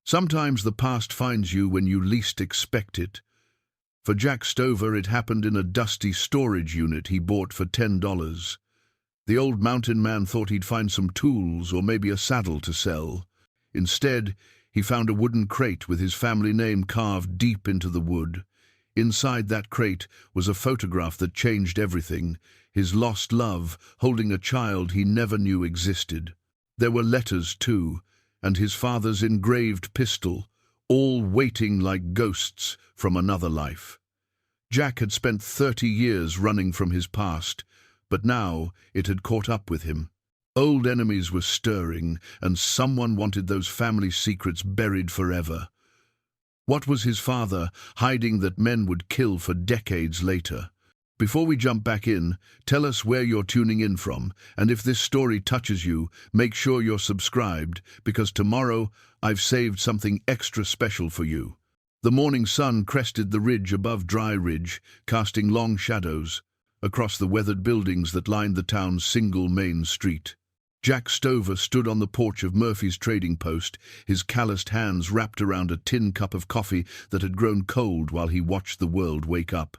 Sometimes the past finds you when you least expect it. For Jack Stover, it happened in a dusty storage unit he bought for $10. The old mountain man thought he'd find some tools or maybe a saddle to sell. Instead, he found a wooden crate with his family name carved deep into the wood. Inside that crate was a photograph that changed everything, his lost love holding a child he never knew existed. There were letters, too, and his father's engraved pistol, all waiting like ghosts from another life. Jack had spent 30 years running from his past, but now it had caught up with him. Old enemies were stirring, and someone wanted those family secrets buried forever. What was his father hiding that men would kill for decades later? Before we jump back in, tell us where you're tuning in from, and if this story touches you, make sure you're subscribed, because tomorrow I've saved something extra special for you. The morning sun crested the ridge above Dry Ridge, casting long shadows across the weathered buildings that lined the town's single main street. Jack Stover stood on the porch of Murphy's trading post, his calloused hands wrapped around a tin cup of coffee that had grown cold while he watched the world wake up.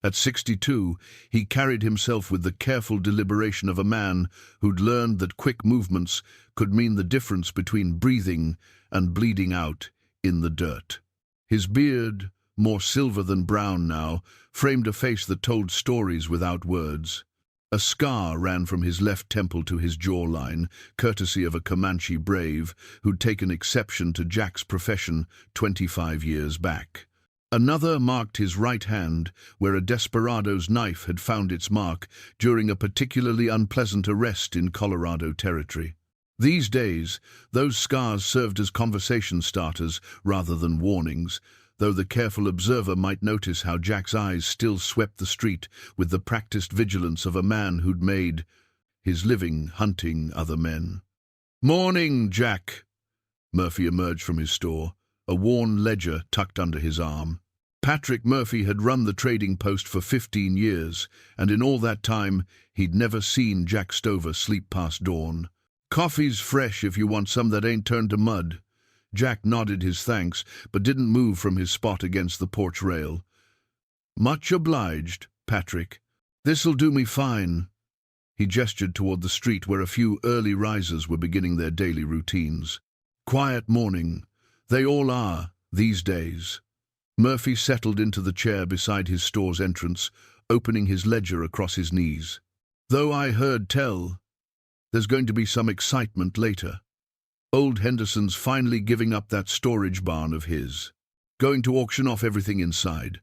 At 62, he carried himself with the careful deliberation of a man who'd learned that quick movements could mean the difference between breathing and bleeding out in the dirt. His beard, more silver than brown now, framed a face that told stories without words. A scar ran from his left temple to his jawline, courtesy of a Comanche brave who'd taken exception to Jack's profession 25 years back. Another marked his right hand, where a desperado's knife had found its mark during a particularly unpleasant arrest in Colorado territory. These days, those scars served as conversation starters rather than warnings, though the careful observer might notice how Jack's eyes still swept the street with the practiced vigilance of a man who'd made his living hunting other men. "Morning, Jack!" Murphy emerged from his store, a worn ledger tucked under his arm. Patrick Murphy had run the trading post for 15 years, and in all that time, he'd never seen Jack Stover sleep past dawn. "Coffee's fresh if you want some that ain't turned to mud." Jack nodded his thanks, but didn't move from his spot against the porch rail. "Much obliged, Patrick. This'll do me fine." He gestured toward the street where a few early risers were beginning their daily routines. Quiet morning. They all are, these days. Murphy settled into the chair beside his store's entrance, opening his ledger across his knees. "Though I heard tell, there's going to be some excitement later. Old Henderson's finally giving up that storage barn of his. Going to auction off everything inside."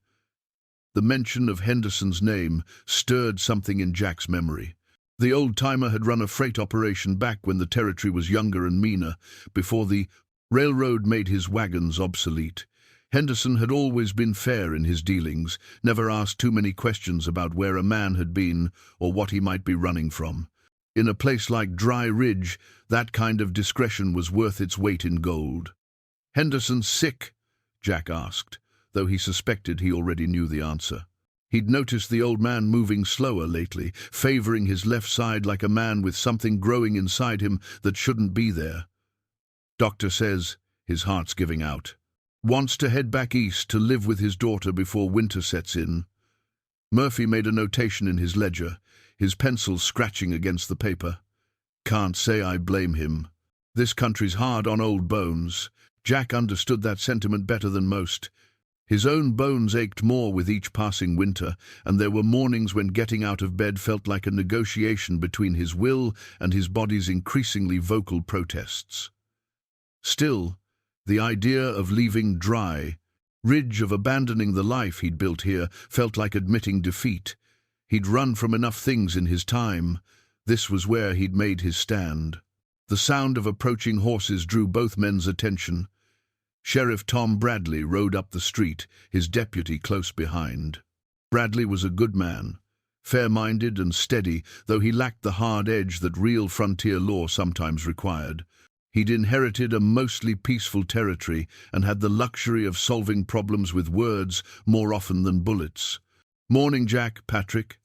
The mention of Henderson's name stirred something in Jack's memory. The old-timer had run a freight operation back when the territory was younger and meaner, before the railroad made his wagons obsolete. Henderson had always been fair in his dealings, never asked too many questions about where a man had been or what he might be running from. In a place like Dry Ridge, that kind of discretion was worth its weight in gold. "Henderson sick?" Jack asked, though he suspected he already knew the answer. He'd noticed the old man moving slower lately, favoring his left side like a man with something growing inside him that shouldn't be there. "Doctor says his heart's giving out. Wants to head back east to live with his daughter before winter sets in." Murphy made a notation in his ledger, his pencil scratching against the paper. "Can't say I blame him. This country's hard on old bones." Jack understood that sentiment better than most. His own bones ached more with each passing winter, and there were mornings when getting out of bed felt like a negotiation between his will and his body's increasingly vocal protests. Still, the idea of leaving Dry Ridge, of abandoning the life he'd built here, felt like admitting defeat. He'd run from enough things in his time. This was where he'd made his stand. The sound of approaching horses drew both men's attention. Sheriff Tom Bradley rode up the street, his deputy close behind. Bradley was a good man, fair-minded and steady, though he lacked the hard edge that real frontier law sometimes required. He'd inherited a mostly peaceful territory and had the luxury of solving problems with words more often than bullets. "Morning, Jack, Patrick."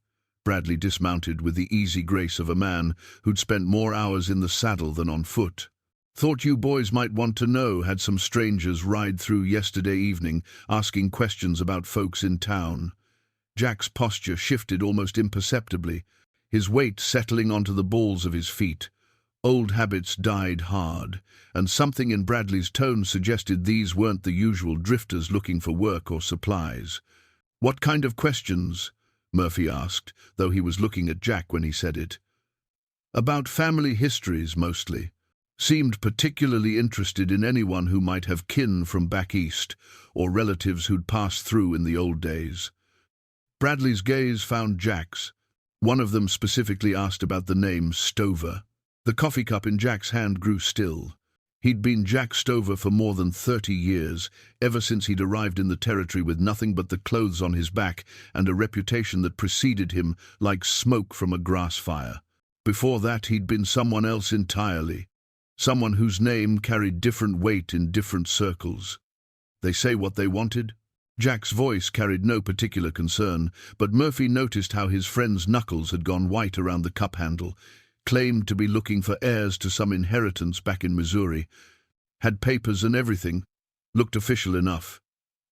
Bradley dismounted with the easy grace of a man who'd spent more hours in the saddle than on foot. Thought you boys might want to know. Had some strangers ride through yesterday evening, asking questions about folks in town. Jack's posture shifted almost imperceptibly, his weight settling onto the balls of his feet. Old habits died hard, and something in Bradley's tone suggested these weren't the usual drifters looking for work or supplies. "What kind of questions?" Murphy asked, though he was looking at Jack when he said it. "About family histories, mostly. Seemed particularly interested in anyone who might have kin from back east, or relatives who'd passed through in the old days." Bradley's gaze found Jack's. One of them specifically asked about the name Stover. The coffee cup in Jack's hand grew still. He'd been Jack Stover for more than 30 years, ever since he'd arrived in the territory with nothing but the clothes on his back and a reputation that preceded him like smoke from a grass fire. Before that, he'd been someone else entirely. Someone whose name carried different weight in different circles. They say what they wanted? Jack's voice carried no particular concern, but Murphy noticed how his friend's knuckles had gone white around the cup handle. Claimed to be looking for heirs to some inheritance back in Missouri. Had papers and everything. Looked official enough.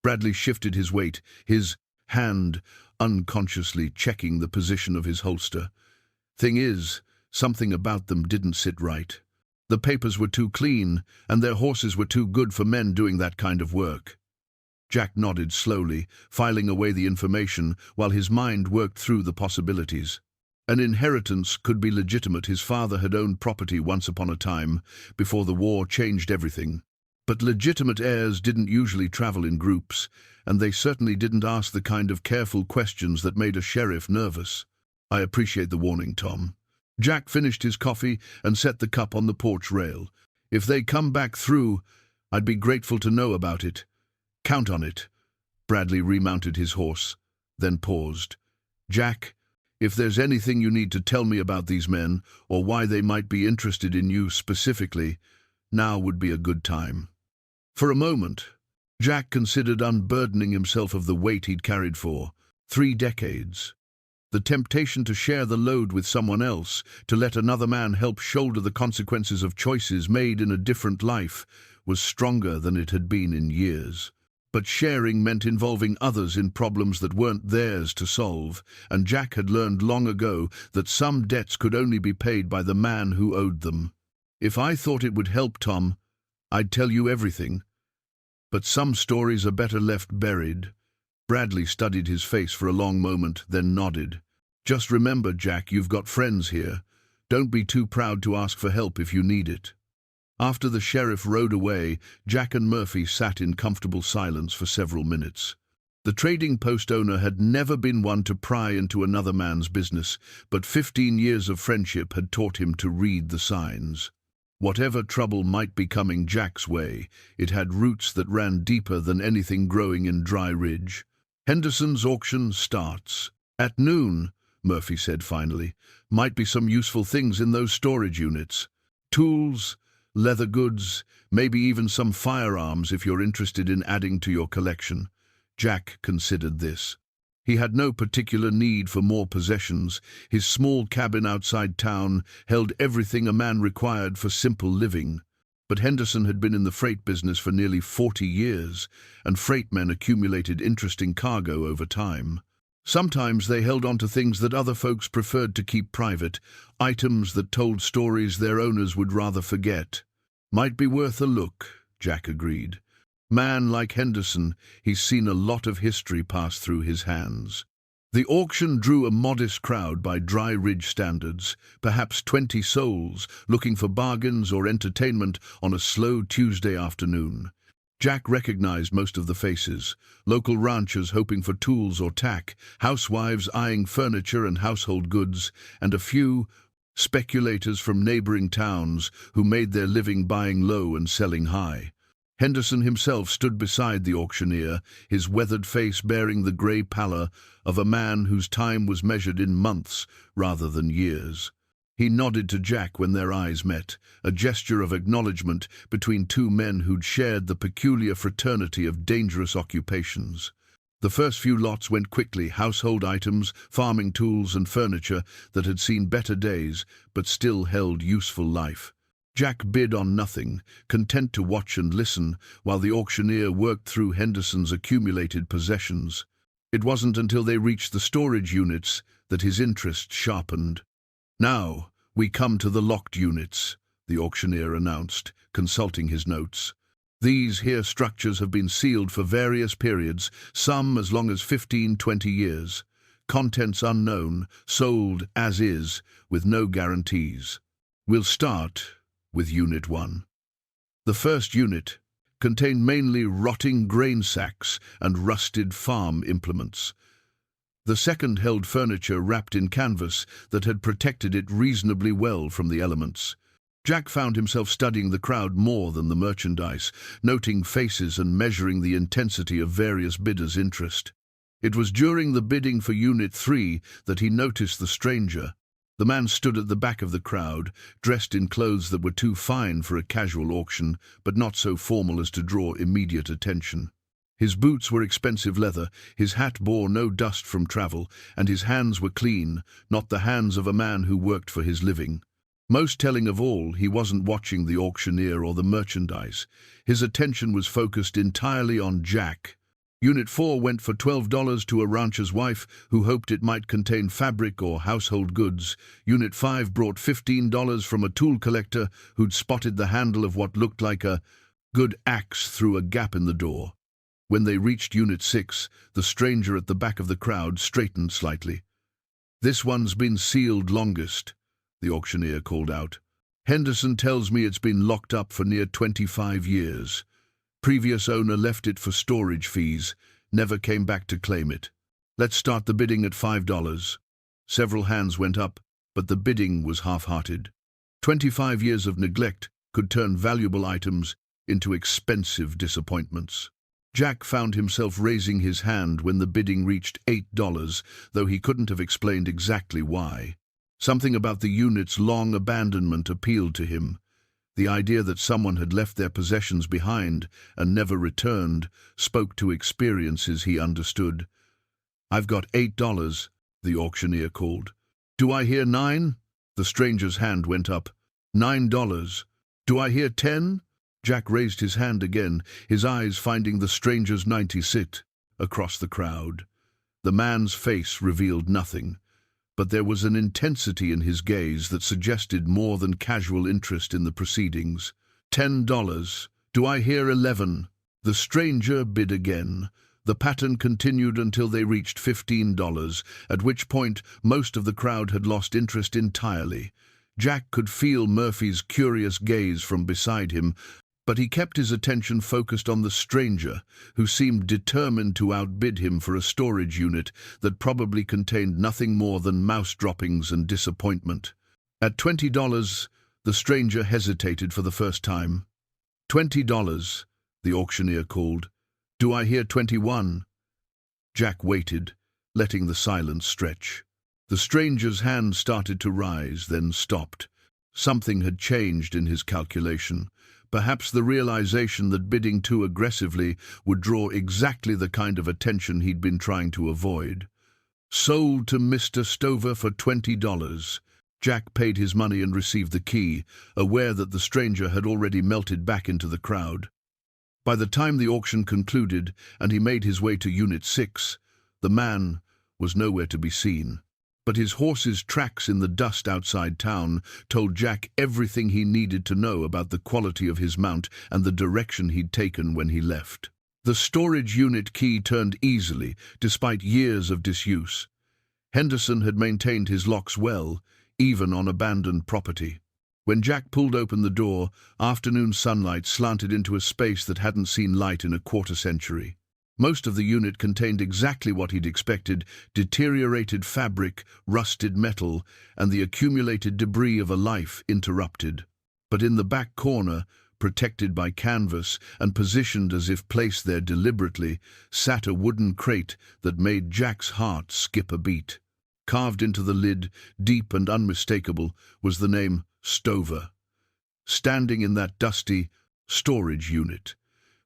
Bradley shifted his weight, his hand unconsciously checking the position of his holster. Thing is, something about them didn't sit right. The papers were too clean, and their horses were too good for men doing that kind of work. Jack nodded slowly, filing away the information while his mind worked through the possibilities. An inheritance could be legitimate. His father had owned property once upon a time, before the war changed everything. But legitimate heirs didn't usually travel in groups, and they certainly didn't ask the kind of careful questions that made a sheriff nervous. "I appreciate the warning, Tom." Jack finished his coffee and set the cup on the porch rail. "If they come back through, I'd be grateful to know about it." "Count on it." Bradley remounted his horse, then paused. "Jack, if there's anything you need to tell me about these men, or why they might be interested in you specifically, now would be a good time." For a moment, Jack considered unburdening himself of the weight he'd carried for 3 decades. The temptation to share the load with someone else, to let another man help shoulder the consequences of choices made in a different life, was stronger than it had been in years. But sharing meant involving others in problems that weren't theirs to solve, and Jack had learned long ago that some debts could only be paid by the man who owed them. "If I thought it would help, Tom, I'd tell you everything. But some stories are better left buried." Bradley studied his face for a long moment, then nodded. "Just remember, Jack, you've got friends here. Don't be too proud to ask for help if you need it." After the sheriff rode away, Jack and Murphy sat in comfortable silence for several minutes. The trading post owner had never been one to pry into another man's business, but 15 years of friendship had taught him to read the signs. Whatever trouble might be coming Jack's way, it had roots that ran deeper than anything growing in Dry Ridge. "Henderson's auction starts at noon," Murphy said finally. "Might be some useful things in those storage units. Tools, leather goods, maybe even some firearms if you're interested in adding to your collection." Jack considered this. He had no particular need for more possessions. His small cabin outside town held everything a man required for simple living. But Henderson had been in the freight business for nearly 40 years, and freight men accumulated interesting cargo over time. Sometimes they held on to things that other folks preferred to keep private, items that told stories their owners would rather forget. "Might be worth a look," Jack agreed. Man like Henderson, he's seen a lot of history pass through his hands. The auction drew a modest crowd by Dry Ridge standards, perhaps 20 souls looking for bargains or entertainment on a slow Tuesday afternoon. Jack recognized most of the faces: local ranchers hoping for tools or tack, housewives eyeing furniture and household goods, and a few speculators from neighboring towns who made their living buying low and selling high. Henderson himself stood beside the auctioneer, his weathered face bearing the grey pallor of a man whose time was measured in months rather than years. He nodded to Jack when their eyes met, a gesture of acknowledgement between two men who'd shared the peculiar fraternity of dangerous occupations. The first few lots went quickly: household items, farming tools and furniture that had seen better days but still held useful life. Jack bid on nothing, content to watch and listen while the auctioneer worked through Henderson's accumulated possessions. It wasn't until they reached the storage units that his interest sharpened. "Now, we come to the locked units," the auctioneer announced, consulting his notes. "These here structures have been sealed for various periods, some as long as 15–20 years. Contents unknown, sold as is, with no guarantees. We'll start with Unit 1. The first unit contained mainly rotting grain sacks and rusted farm implements. The second held furniture wrapped in canvas that had protected it reasonably well from the elements. Jack found himself studying the crowd more than the merchandise, noting faces and measuring the intensity of various bidders' interest. It was during the bidding for Unit 3 that he noticed the stranger. The man stood at the back of the crowd, dressed in clothes that were too fine for a casual auction, but not so formal as to draw immediate attention. His boots were expensive leather, his hat bore no dust from travel, and his hands were clean, not the hands of a man who worked for his living. Most telling of all, he wasn't watching the auctioneer or the merchandise. His attention was focused entirely on Jack. Unit 4 went for $12 to a rancher's wife who hoped it might contain fabric or household goods. Unit 5 brought $15 from a tool collector who'd spotted the handle of what looked like a good axe through a gap in the door. When they reached Unit 6, the stranger at the back of the crowd straightened slightly. "This one's been sealed longest," the auctioneer called out. "Henderson tells me it's been locked up for near 25 years. Previous owner left it for storage fees, never came back to claim it. Let's start the bidding at $5. Several hands went up, but the bidding was half-hearted. 25 years of neglect could turn valuable items into expensive disappointments. Jack found himself raising his hand when the bidding reached $8, though he couldn't have explained exactly why. Something about the unit's long abandonment appealed to him. The idea that someone had left their possessions behind and never returned spoke to experiences he understood. "I've got $8, the auctioneer called. "Do I hear 9? The stranger's hand went up. $9. "Do I hear 10? Jack raised his hand again, his eyes finding the stranger's 90 sit across the crowd. The man's face revealed nothing, but there was an intensity in his gaze that suggested more than casual interest in the proceedings. $10. "Do I hear 11? The stranger bid again. The pattern continued until they reached $15, at which point most of the crowd had lost interest entirely. Jack could feel Murphy's curious gaze from beside him, but he kept his attention focused on the stranger, who seemed determined to outbid him for a storage unit that probably contained nothing more than mouse droppings and disappointment. At $20, the stranger hesitated for the first time. $20, the auctioneer called. "Do I hear 21? Jack waited, letting the silence stretch. The stranger's hand started to rise, then stopped. Something had changed in his calculation. Perhaps the realization that bidding too aggressively would draw exactly the kind of attention he'd been trying to avoid. "Sold to Mr. Stover for $20. Jack paid his money and received the key, aware that the stranger had already melted back into the crowd. By the time the auction concluded and he made his way to Unit 6, the man was nowhere to be seen. But his horse's tracks in the dust outside town told Jack everything he needed to know about the quality of his mount and the direction he'd taken when he left. The storage unit key turned easily, despite years of disuse. Henderson had maintained his locks well, even on abandoned property. When Jack pulled open the door, afternoon sunlight slanted into a space that hadn't seen light in a quarter-century. Most of the unit contained exactly what he'd expected: deteriorated fabric, rusted metal, and the accumulated debris of a life interrupted. But in the back corner, protected by canvas and positioned as if placed there deliberately, sat a wooden crate that made Jack's heart skip a beat. Carved into the lid, deep and unmistakable, was the name Stover. Standing in that dusty storage unit,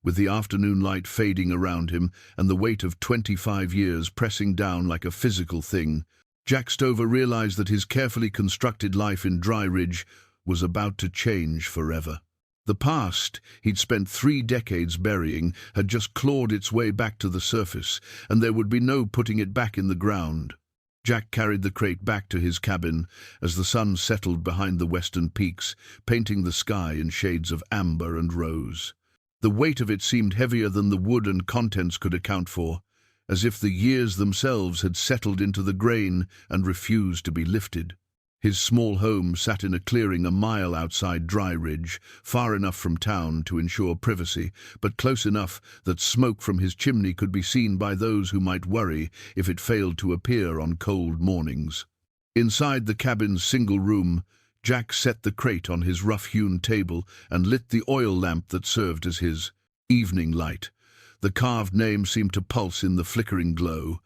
with the afternoon light fading around him and the weight of 25 years pressing down like a physical thing, Jack Stover realized that his carefully constructed life in Dry Ridge was about to change forever. The past he'd spent 3 decades burying had just clawed its way back to the surface, and there would be no putting it back in the ground. Jack carried the crate back to his cabin as the sun settled behind the western peaks, painting the sky in shades of amber and rose. The weight of it seemed heavier than the wood and contents could account for, as if the years themselves had settled into the grain and refused to be lifted. His small home sat in a clearing a mile outside Dry Ridge, far enough from town to ensure privacy, but close enough that smoke from his chimney could be seen by those who might worry if it failed to appear on cold mornings. Inside the cabin's single room, Jack set the crate on his rough-hewn table and lit the oil lamp that served as his evening light. The carved name seemed to pulse in the flickering glow.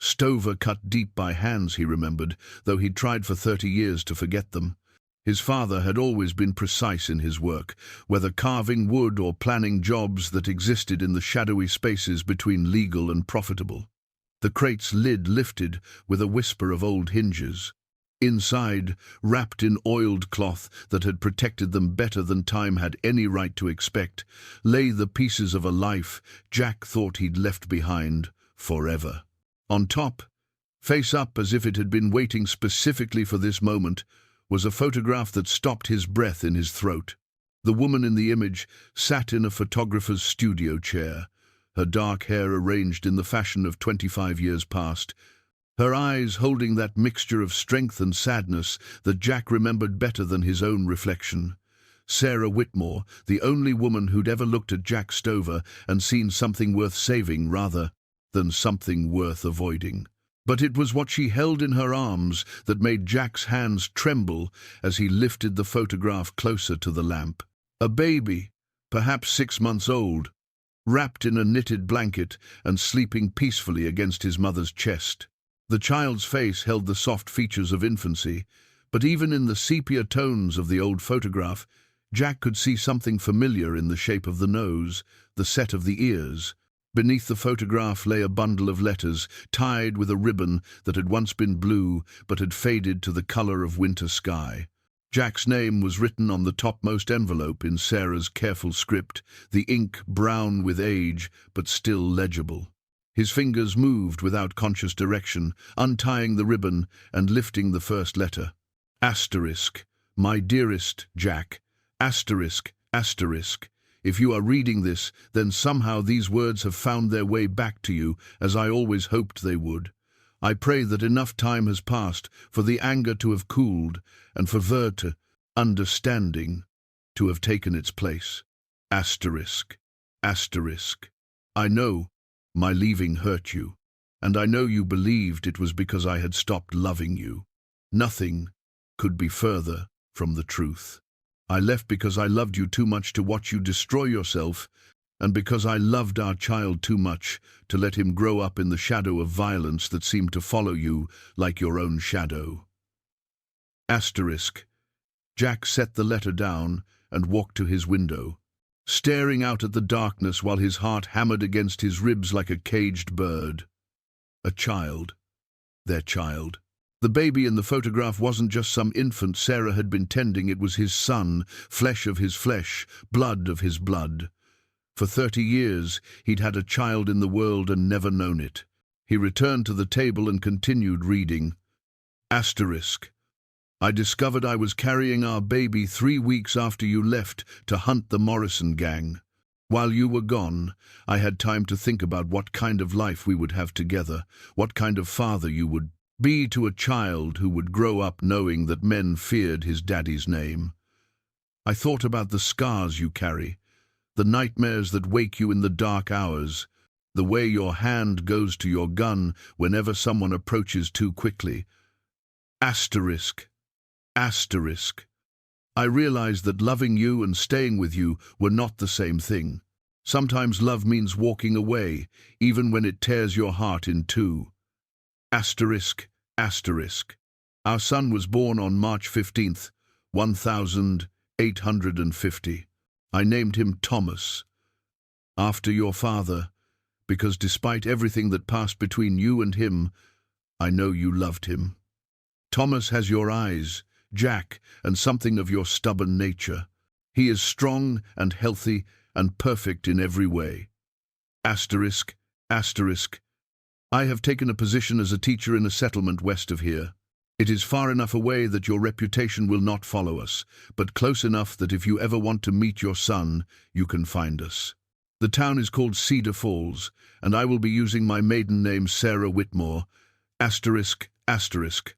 Stover, cut deep by hands, he remembered, though he'd tried for 30 years to forget them. His father had always been precise in his work, whether carving wood or planning jobs that existed in the shadowy spaces between legal and profitable. The crate's lid lifted with a whisper of old hinges. Inside, wrapped in oiled cloth that had protected them better than time had any right to expect, lay the pieces of a life Jack thought he'd left behind forever. On top, face up as if it had been waiting specifically for this moment, was a photograph that stopped his breath in his throat. The woman in the image sat in a photographer's studio chair, her dark hair arranged in the fashion of 25 years past, her eyes holding that mixture of strength and sadness that Jack remembered better than his own reflection. Sarah Whitmore, the only woman who'd ever looked at Jack Stover and seen something worth saving rather than something worth avoiding. But it was what she held in her arms that made Jack's hands tremble as he lifted the photograph closer to the lamp. A baby, perhaps 6 months old, wrapped in a knitted blanket and sleeping peacefully against his mother's chest. The child's face held the soft features of infancy, but even in the sepia tones of the old photograph, Jack could see something familiar in the shape of the nose, the set of the ears. Beneath the photograph lay a bundle of letters, tied with a ribbon that had once been blue but had faded to the color of winter sky. Jack's name was written on the topmost envelope in Sarah's careful script, the ink brown with age but still legible. His fingers moved without conscious direction, untying the ribbon and lifting the first letter. Asterisk, my dearest Jack. Asterisk, asterisk. If you are reading this, then somehow these words have found their way back to you, as I always hoped they would. I pray that enough time has passed for the anger to have cooled and for understanding, to have taken its place. Asterisk, asterisk. I know my leaving hurt you, and I know you believed it was because I had stopped loving you. Nothing could be further from the truth. I left because I loved you too much to watch you destroy yourself, and because I loved our child too much to let him grow up in the shadow of violence that seemed to follow you like your own shadow. Asterisk. Jack set the letter down and walked to his window, staring out at the darkness while his heart hammered against his ribs like a caged bird. A child. Their child. The baby in the photograph wasn't just some infant Sarah had been tending, it was his son, flesh of his flesh, blood of his blood. For 30 years, he'd had a child in the world and never known it. He returned to the table and continued reading. Asterisk. I discovered I was carrying our baby 3 weeks after you left to hunt the Morrison gang. While you were gone, I had time to think about what kind of life we would have together, what kind of father you would be to a child who would grow up knowing that men feared his daddy's name. I thought about the scars you carry, the nightmares that wake you in the dark hours, the way your hand goes to your gun whenever someone approaches too quickly. Asterisk. Asterisk. I realized that loving you and staying with you were not the same thing. Sometimes love means walking away, even when it tears your heart in two. Asterisk, asterisk. Our son was born on March 15th, 1850. I named him Thomas, after your father, because despite everything that passed between you and him, I know you loved him. Thomas has your eyes, Jack, and something of your stubborn nature. He is strong and healthy and perfect in every way. Asterisk, asterisk. I have taken a position as a teacher in a settlement west of here. It is far enough away that your reputation will not follow us, but close enough that if you ever want to meet your son, you can find us. The town is called Cedar Falls, and I will be using my maiden name Sarah Whitmore. Asterisk, asterisk.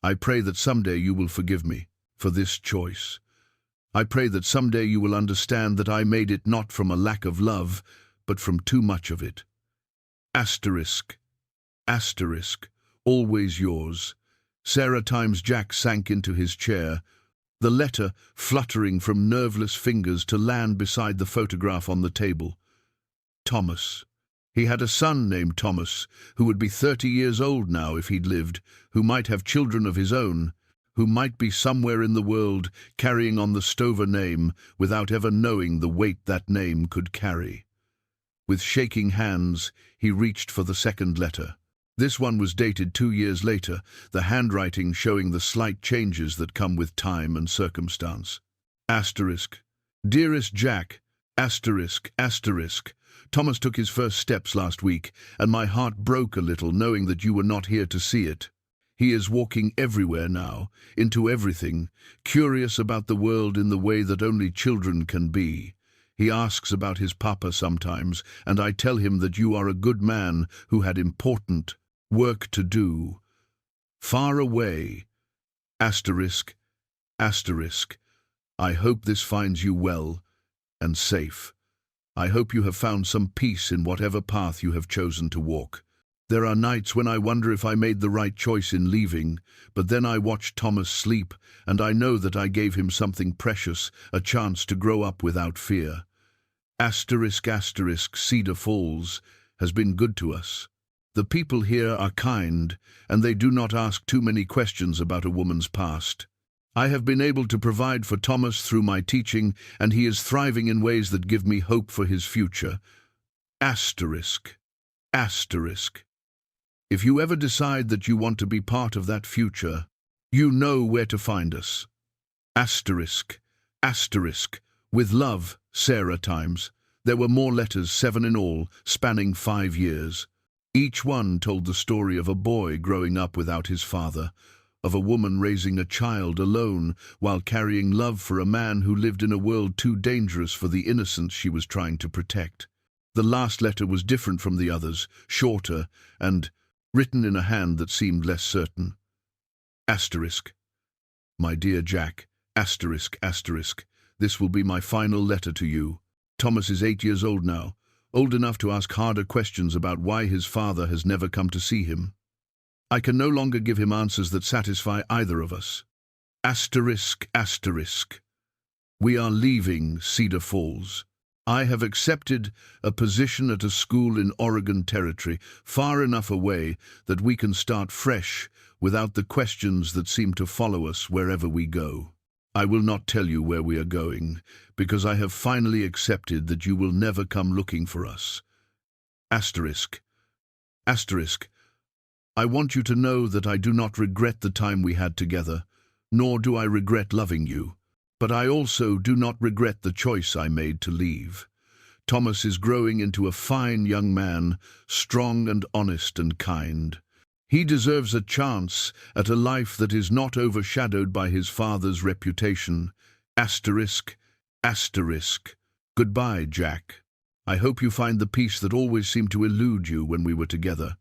I pray that someday you will forgive me for this choice. I pray that someday you will understand that I made it not from a lack of love, but from too much of it. Asterisk, asterisk. Always yours. Sarah times Jack sank into his chair, the letter fluttering from nerveless fingers to land beside the photograph on the table. Thomas. He had a son named Thomas, who would be 30 years old now if he'd lived, who might have children of his own, who might be somewhere in the world carrying on the Stover name without ever knowing the weight that name could carry. With shaking hands, he reached for the second letter. This one was dated 2 years later, the handwriting showing the slight changes that come with time and circumstance. Asterisk. Dearest Jack, asterisk, asterisk. Thomas took his first steps last week, and my heart broke a little knowing that you were not here to see it. He is walking everywhere now, into everything, curious about the world in the way that only children can be. He asks about his papa sometimes, and I tell him that you are a good man who had important work to do. Far away. Asterisk, asterisk. I hope this finds you well and safe. I hope you have found some peace in whatever path you have chosen to walk. There are nights when I wonder if I made the right choice in leaving, but then I watch Thomas sleep, and I know that I gave him something precious, a chance to grow up without fear. Asterisk, asterisk, Cedar Falls has been good to us. The people here are kind, and they do not ask too many questions about a woman's past. I have been able to provide for Thomas through my teaching, and he is thriving in ways that give me hope for his future. Asterisk, asterisk. If you ever decide that you want to be part of that future, you know where to find us. Asterisk, asterisk. With love, Sarah times. There were more letters, 7 in all, spanning 5 years. Each one told the story of a boy growing up without his father, of a woman raising a child alone while carrying love for a man who lived in a world too dangerous for the innocence she was trying to protect. The last letter was different from the others, shorter, and written in a hand that seemed less certain. Asterisk. My dear Jack, asterisk, asterisk. This will be my final letter to you. Thomas is 8 years old now, old enough to ask harder questions about why his father has never come to see him. I can no longer give him answers that satisfy either of us. Asterisk, asterisk. We are leaving Cedar Falls. I have accepted a position at a school in Oregon Territory, far enough away that we can start fresh without the questions that seem to follow us wherever we go. I will not tell you where we are going, because I have finally accepted that you will never come looking for us. Asterisk. Asterisk. I want you to know that I do not regret the time we had together, nor do I regret loving you, but I also do not regret the choice I made to leave. Thomas is growing into a fine young man, strong and honest and kind. He deserves a chance at a life that is not overshadowed by his father's reputation. Asterisk, asterisk. Goodbye, Jack. I hope you find the peace that always seemed to elude you when we were together.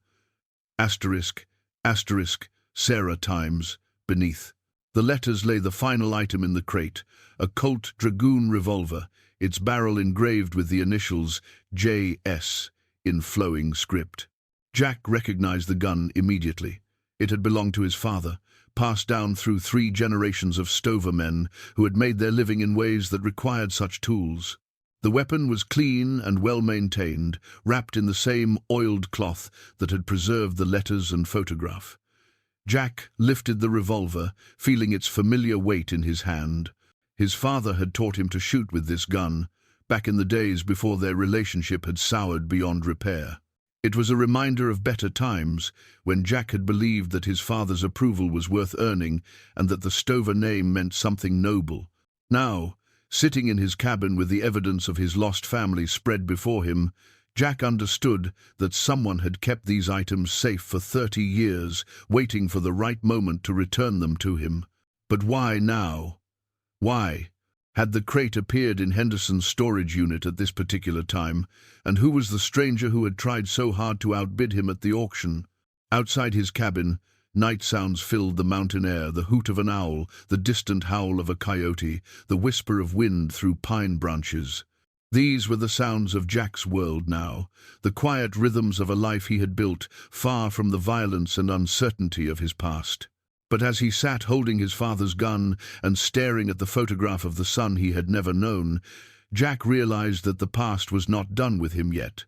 Asterisk, asterisk, Sarah times, beneath. The letters lay the final item in the crate, a Colt Dragoon revolver, its barrel engraved with the initials J.S. in flowing script. Jack recognized the gun immediately. It had belonged to his father, passed down through 3 generations of Stover men who had made their living in ways that required such tools. The weapon was clean and well-maintained, wrapped in the same oiled cloth that had preserved the letters and photograph. Jack lifted the revolver, feeling its familiar weight in his hand. His father had taught him to shoot with this gun, back in the days before their relationship had soured beyond repair. It was a reminder of better times, when Jack had believed that his father's approval was worth earning and that the Stover name meant something noble. Now, sitting in his cabin with the evidence of his lost family spread before him, Jack understood that someone had kept these items safe for 30 years, waiting for the right moment to return them to him. But why now? Why? Had the crate appeared in Henderson's storage unit at this particular time, and who was the stranger who had tried so hard to outbid him at the auction? Outside his cabin, night sounds filled the mountain air, the hoot of an owl, the distant howl of a coyote, the whisper of wind through pine branches. These were the sounds of Jack's world now, the quiet rhythms of a life he had built, far from the violence and uncertainty of his past. But as he sat holding his father's gun and staring at the photograph of the son he had never known, Jack realized that the past was not done with him yet.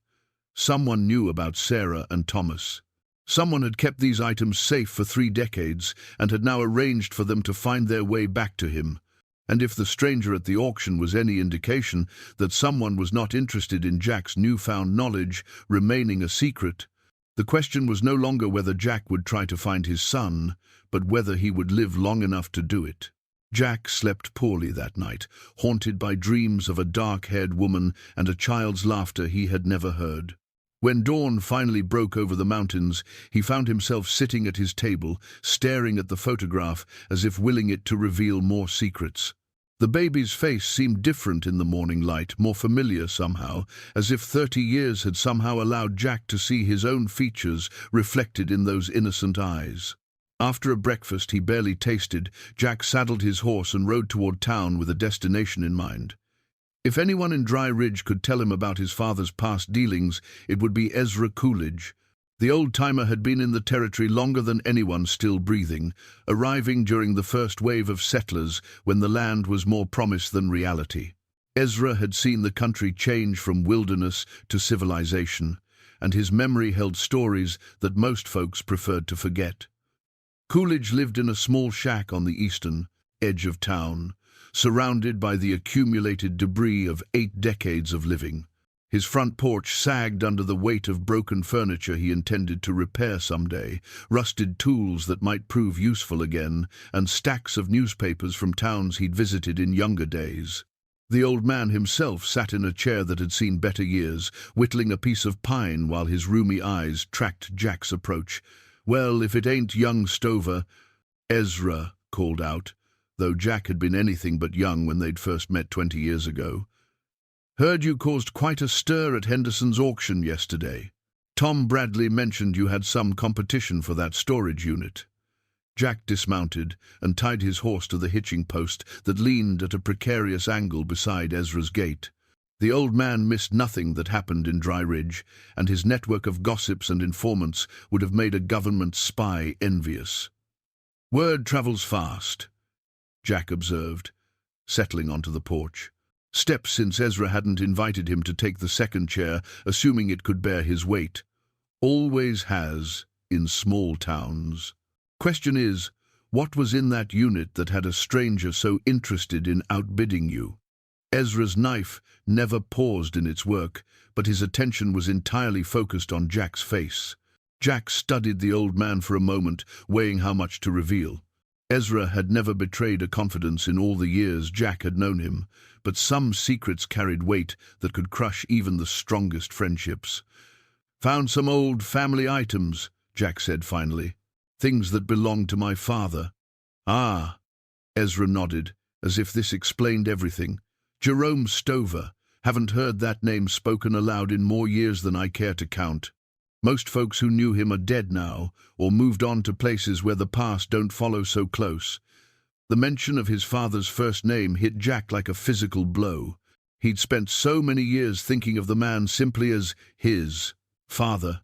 Someone knew about Sarah and Thomas. Someone had kept these items safe for 3 decades and had now arranged for them to find their way back to him. And if the stranger at the auction was any indication that someone was not interested in Jack's newfound knowledge remaining a secret, the question was no longer whether Jack would try to find his son, but whether he would live long enough to do it. Jack slept poorly that night, haunted by dreams of a dark-haired woman and a child's laughter he had never heard. When dawn finally broke over the mountains, he found himself sitting at his table, staring at the photograph as if willing it to reveal more secrets. The baby's face seemed different in the morning light, more familiar somehow, as if 30 years had somehow allowed Jack to see his own features reflected in those innocent eyes. After a breakfast he barely tasted, Jack saddled his horse and rode toward town with a destination in mind. If anyone in Dry Ridge could tell him about his father's past dealings, it would be Ezra Coolidge. The old-timer had been in the territory longer than anyone still breathing, arriving during the first wave of settlers when the land was more promise than reality. Ezra had seen the country change from wilderness to civilization, and his memory held stories that most folks preferred to forget. Coolidge lived in a small shack on the eastern edge of town, surrounded by the accumulated debris of 8 decades of living. His front porch sagged under the weight of broken furniture he intended to repair someday, rusted tools that might prove useful again, and stacks of newspapers from towns he'd visited in younger days. The old man himself sat in a chair that had seen better years, whittling a piece of pine while his rheumy eyes tracked Jack's approach. "Well, if it ain't young Stover," Ezra called out, though Jack had been anything but young when they'd first met 20 years ago. "Heard you caused quite a stir at Henderson's auction yesterday. Tom Bradley mentioned you had some competition for that storage unit." Jack dismounted and tied his horse to the hitching post that leaned at a precarious angle beside Ezra's gate. The old man missed nothing that happened in Dry Ridge, and his network of gossips and informants would have made a government spy envious. "Word travels fast," Jack observed, settling onto the porch. Steps since Ezra hadn't invited him to take the second chair, assuming it could bear his weight. Always has, in small towns. Question is, what was in that unit that had a stranger so interested in outbidding you? Ezra's knife never paused in its work, but his attention was entirely focused on Jack's face. Jack studied the old man for a moment, weighing how much to reveal. Ezra had never betrayed a confidence in all the years Jack had known him, but some secrets carried weight that could crush even the strongest friendships. "Found some old family items," Jack said finally. "Things that belonged to my father." "Ah," Ezra nodded, as if this explained everything. "Jerome Stover. Haven't heard that name spoken aloud in more years than I care to count. Most folks who knew him are dead now, or moved on to places where the past don't follow so close." The mention of his father's first name hit Jack like a physical blow. He'd spent so many years thinking of the man simply as his father,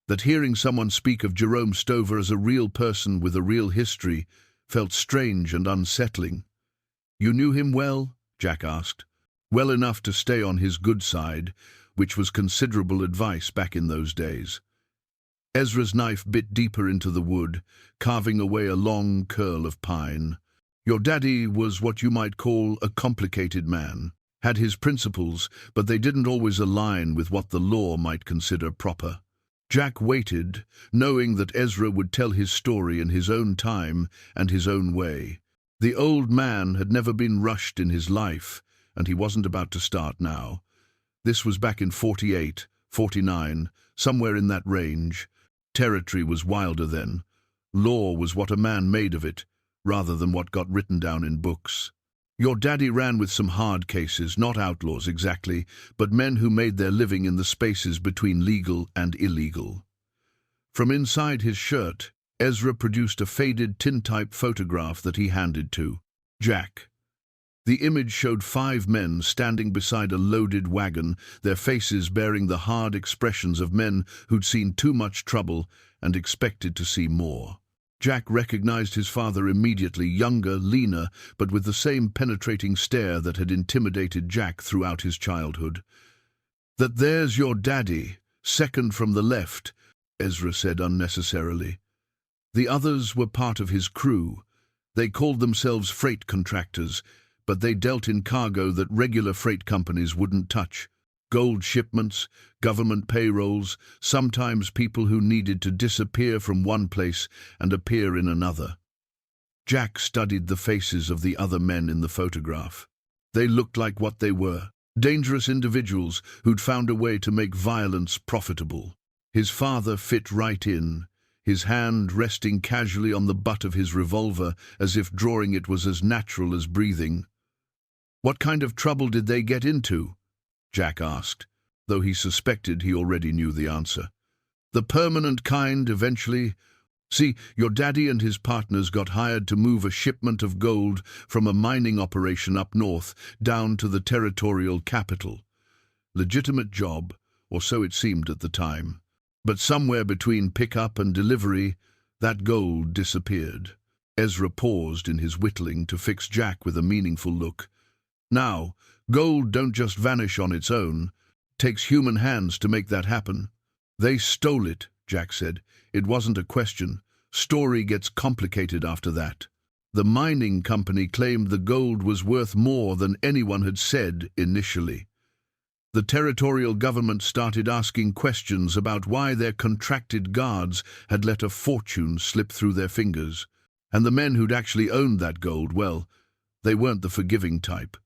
that hearing someone speak of Jerome Stover as a real person with a real history felt strange and unsettling. "You knew him well?" Jack asked. "Well enough to stay on his good side," which was considerable advice back in those days. Ezra's knife bit deeper into the wood, carving away a long curl of pine. "Your daddy was what you might call a complicated man. Had his principles, but they didn't always align with what the law might consider proper. Jack waited, knowing that Ezra would tell his story in his own time and his own way. The old man had never been rushed in his life, and he wasn't about to start now. This was back in 48, 49, somewhere in that range. Territory was wilder then. Law was what a man made of it, rather than what got written down in books. Your daddy ran with some hard cases, not outlaws exactly, but men who made their living in the spaces between legal and illegal. From inside his shirt, Ezra produced a faded tintype photograph that he handed to Jack. The image showed 5 men standing beside a loaded wagon, their faces bearing the hard expressions of men who'd seen too much trouble and expected to see more. Jack recognized his father immediately, younger, leaner, but with the same penetrating stare that had intimidated Jack throughout his childhood. "That there's your daddy, second from the left," Ezra said unnecessarily. The others were part of his crew. They called themselves freight contractors, but they dealt in cargo that regular freight companies wouldn't touch. Gold shipments, government payrolls, sometimes people who needed to disappear from one place and appear in another. Jack studied the faces of the other men in the photograph. They looked like what they were, dangerous individuals who'd found a way to make violence profitable. His father fit right in, his hand resting casually on the butt of his revolver as if drawing it was as natural as breathing. "What kind of trouble did they get into?" Jack asked, though he suspected he already knew the answer. "The permanent kind, eventually. See, your daddy and his partners got hired to move a shipment of gold from a mining operation up north down to the territorial capital. Legitimate job, or so it seemed at the time. But somewhere between pickup and delivery, that gold disappeared." Ezra paused in his whittling to fix Jack with a meaningful look. "Now, gold don't just vanish on its own. Takes human hands to make that happen." "They stole it," Jack said. "It wasn't a question. Story gets complicated after that. The mining company claimed the gold was worth more than anyone had said initially. The territorial government started asking questions about why their contracted guards had let a fortune slip through their fingers. And the men who'd actually owned that gold, well, they weren't the forgiving type."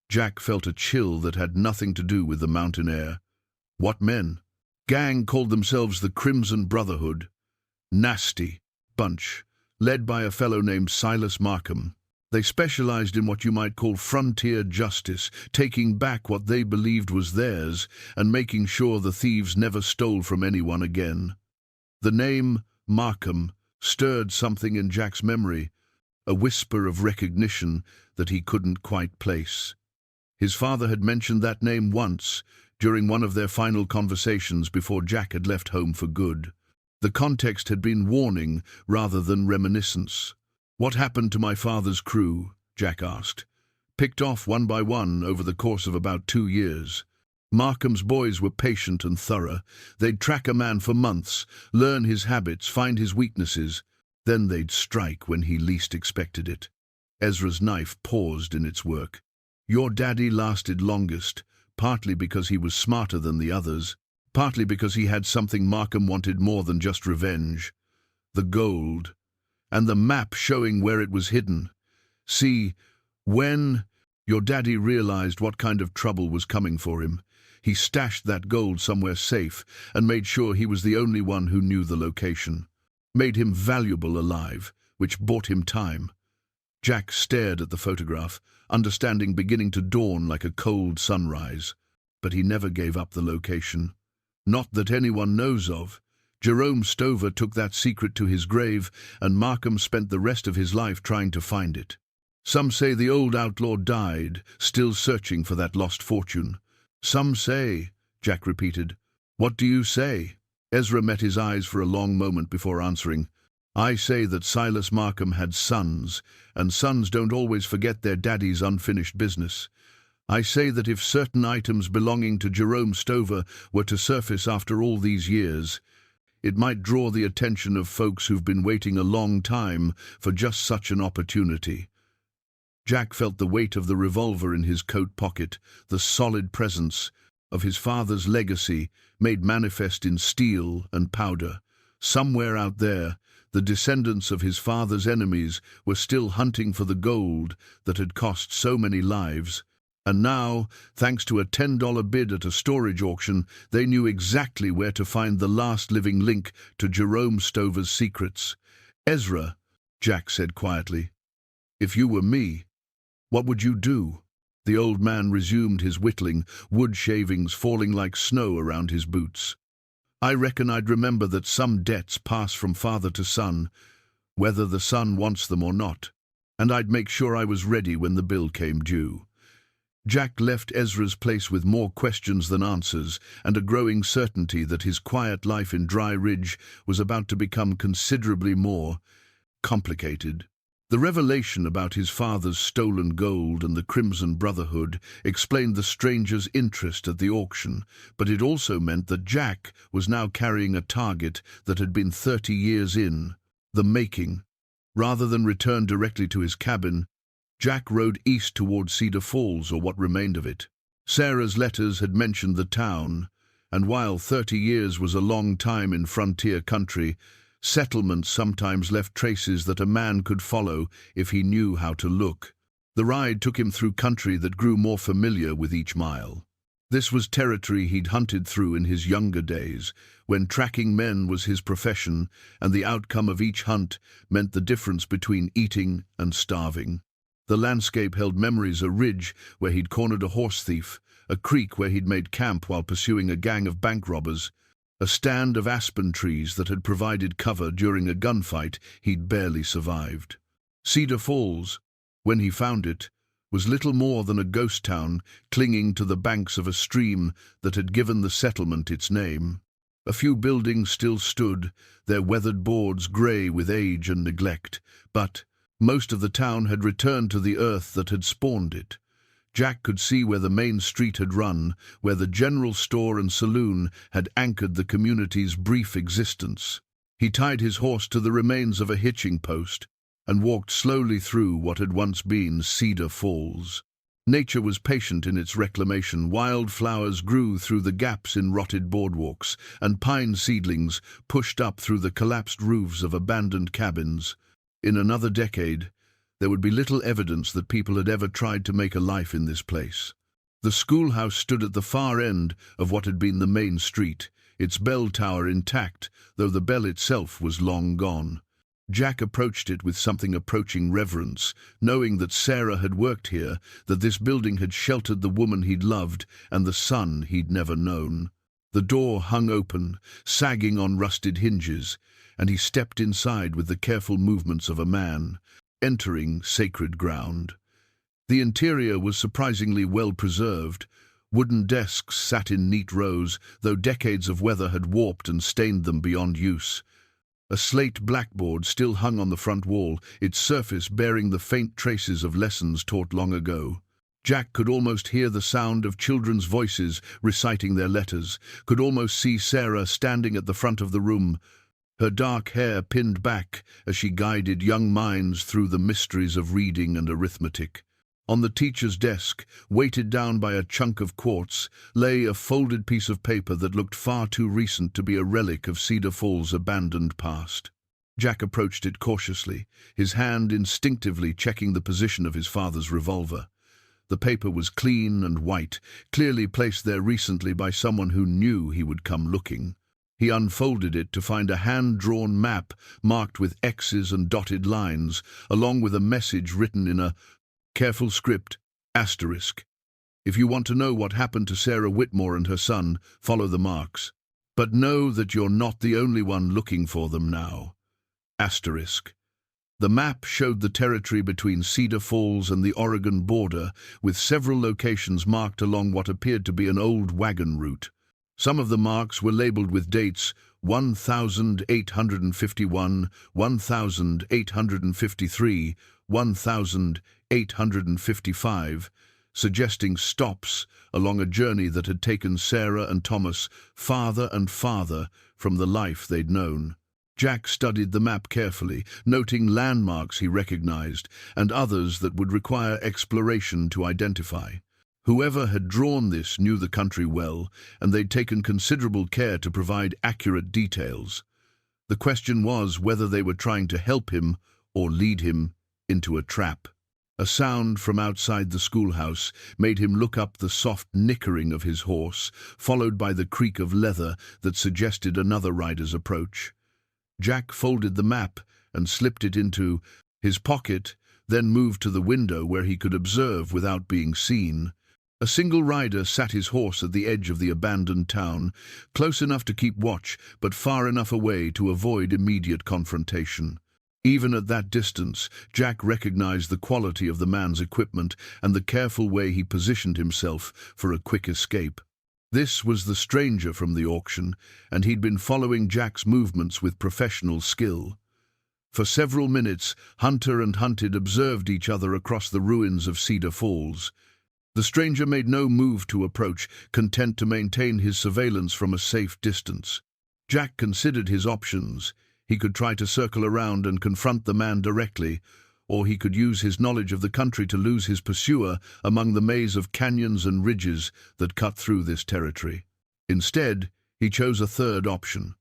Jack felt a chill that had nothing to do with the mountain air. What men? Gang called themselves the Crimson Brotherhood. Nasty bunch, led by a fellow named Silas Markham. They specialized in what you might call frontier justice, taking back what they believed was theirs and making sure the thieves never stole from anyone again. The name Markham stirred something in Jack's memory, a whisper of recognition that he couldn't quite place. His father had mentioned that name once, during one of their final conversations before Jack had left home for good. The context had been warning rather than reminiscence. "What happened to my father's crew?" Jack asked. "Picked off one by one over the course of about 2 years. Markham's boys were patient and thorough. They'd track a man for months, learn his habits, find his weaknesses. Then they'd strike when he least expected it." Ezra's knife paused in its work. "Your daddy lasted longest, partly because he was smarter than the others, partly because he had something Markham wanted more than just revenge. The gold, and the map showing where it was hidden. See, when your daddy realized what kind of trouble was coming for him, he stashed that gold somewhere safe and made sure he was the only one who knew the location. Made him valuable alive, which bought him time." Jack stared at the photograph, understanding beginning to dawn like a cold sunrise. But he never gave up the location. Not that anyone knows of. Jerome Stover took that secret to his grave, and Markham spent the rest of his life trying to find it. Some say the old outlaw died, still searching for that lost fortune. "Some say," Jack repeated. "What do you say?" Ezra met his eyes for a long moment before answering. "I say that Silas Markham had sons, and sons don't always forget their daddy's unfinished business. I say that if certain items belonging to Jerome Stover were to surface after all these years, it might draw the attention of folks who've been waiting a long time for just such an opportunity." Jack felt the weight of the revolver in his coat pocket, the solid presence, of his father's legacy made manifest in steel and powder. Somewhere out there, the descendants of his father's enemies were still hunting for the gold that had cost so many lives. And now, thanks to a $10 bid at a storage auction, they knew exactly where to find the last living link to Jerome Stover's secrets. "Ezra," Jack said quietly, "if you were me, what would you do?" The old man resumed his whittling, wood shavings falling like snow around his boots. "I reckon I'd remember that some debts pass from father to son, whether the son wants them or not, and I'd make sure I was ready when the bill came due." Jack left Ezra's place with more questions than answers, and a growing certainty that his quiet life in Dry Ridge was about to become considerably more complicated. The revelation about his father's stolen gold and the Crimson Brotherhood explained the stranger's interest at the auction, but it also meant that Jack was now carrying a target that had been 30 years in the making. Rather than return directly to his cabin, Jack rode east toward Cedar Falls, or what remained of it. Sarah's letters had mentioned the town, and while 30 years was a long time in frontier country, settlements sometimes left traces that a man could follow if he knew how to look. The ride took him through country that grew more familiar with each mile. This was territory he'd hunted through in his younger days, when tracking men was his profession, and the outcome of each hunt meant the difference between eating and starving. The landscape held memories: a ridge where he'd cornered a horse thief, a creek where he'd made camp while pursuing a gang of bank robbers, a stand of aspen trees that had provided cover during a gunfight he'd barely survived. Cedar Falls, when he found it, was little more than a ghost town clinging to the banks of a stream that had given the settlement its name. A few buildings still stood, their weathered boards grey with age and neglect, but most of the town had returned to the earth that had spawned it. Jack could see where the main street had run, where the general store and saloon had anchored the community's brief existence. He tied his horse to the remains of a hitching post and walked slowly through what had once been Cedar Falls. Nature was patient in its reclamation. Wildflowers grew through the gaps in rotted boardwalks, and pine seedlings pushed up through the collapsed roofs of abandoned cabins. In another decade, there would be little evidence that people had ever tried to make a life in this place. The schoolhouse stood at the far end of what had been the main street, its bell tower intact, though the bell itself was long gone. Jack approached it with something approaching reverence, knowing that Sarah had worked here, that this building had sheltered the woman he'd loved and the son he'd never known. The door hung open, sagging on rusted hinges, and he stepped inside with the careful movements of a man entering sacred ground. The interior was surprisingly well preserved. Wooden desks sat in neat rows, though decades of weather had warped and stained them beyond use. A slate blackboard still hung on the front wall, its surface bearing the faint traces of lessons taught long ago. Jack could almost hear the sound of children's voices reciting their letters, could almost see Sarah standing at the front of the room, her dark hair pinned back as she guided young minds through the mysteries of reading and arithmetic. On the teacher's desk, weighted down by a chunk of quartz, lay a folded piece of paper that looked far too recent to be a relic of Cedar Falls' abandoned past. Jack approached it cautiously, his hand instinctively checking the position of his father's revolver. The paper was clean and white, clearly placed there recently by someone who knew he would come looking. He unfolded it to find a hand-drawn map marked with X's and dotted lines, along with a message written in a careful script, asterisk. If you want to know what happened to Sarah Whitmore and her son, follow the marks. But know that you're not the only one looking for them now. Asterisk. The map showed the territory between Cedar Falls and the Oregon border, with several locations marked along what appeared to be an old wagon route. Some of the marks were labeled with dates 1851, 1853, 1855, suggesting stops along a journey that had taken Sarah and Thomas farther and farther from the life they'd known. Jack studied the map carefully, noting landmarks he recognized and others that would require exploration to identify. Whoever had drawn this knew the country well, and they'd taken considerable care to provide accurate details. The question was whether they were trying to help him or lead him into a trap. A sound from outside the schoolhouse made him look up the soft nickering of his horse, followed by the creak of leather that suggested another rider's approach. Jack folded the map and slipped it into his pocket, then moved to the window where he could observe without being seen. A single rider sat his horse at the edge of the abandoned town, close enough to keep watch, but far enough away to avoid immediate confrontation. Even at that distance, Jack recognized the quality of the man's equipment and the careful way he positioned himself for a quick escape. This was the stranger from the auction, and he'd been following Jack's movements with professional skill. For several minutes, hunter and hunted observed each other across the ruins of Cedar Falls. The stranger made no move to approach, content to maintain his surveillance from a safe distance. Jack considered his options. He could try to circle around and confront the man directly, or he could use his knowledge of the country to lose his pursuer among the maze of canyons and ridges that cut through this territory. Instead, he chose a third option.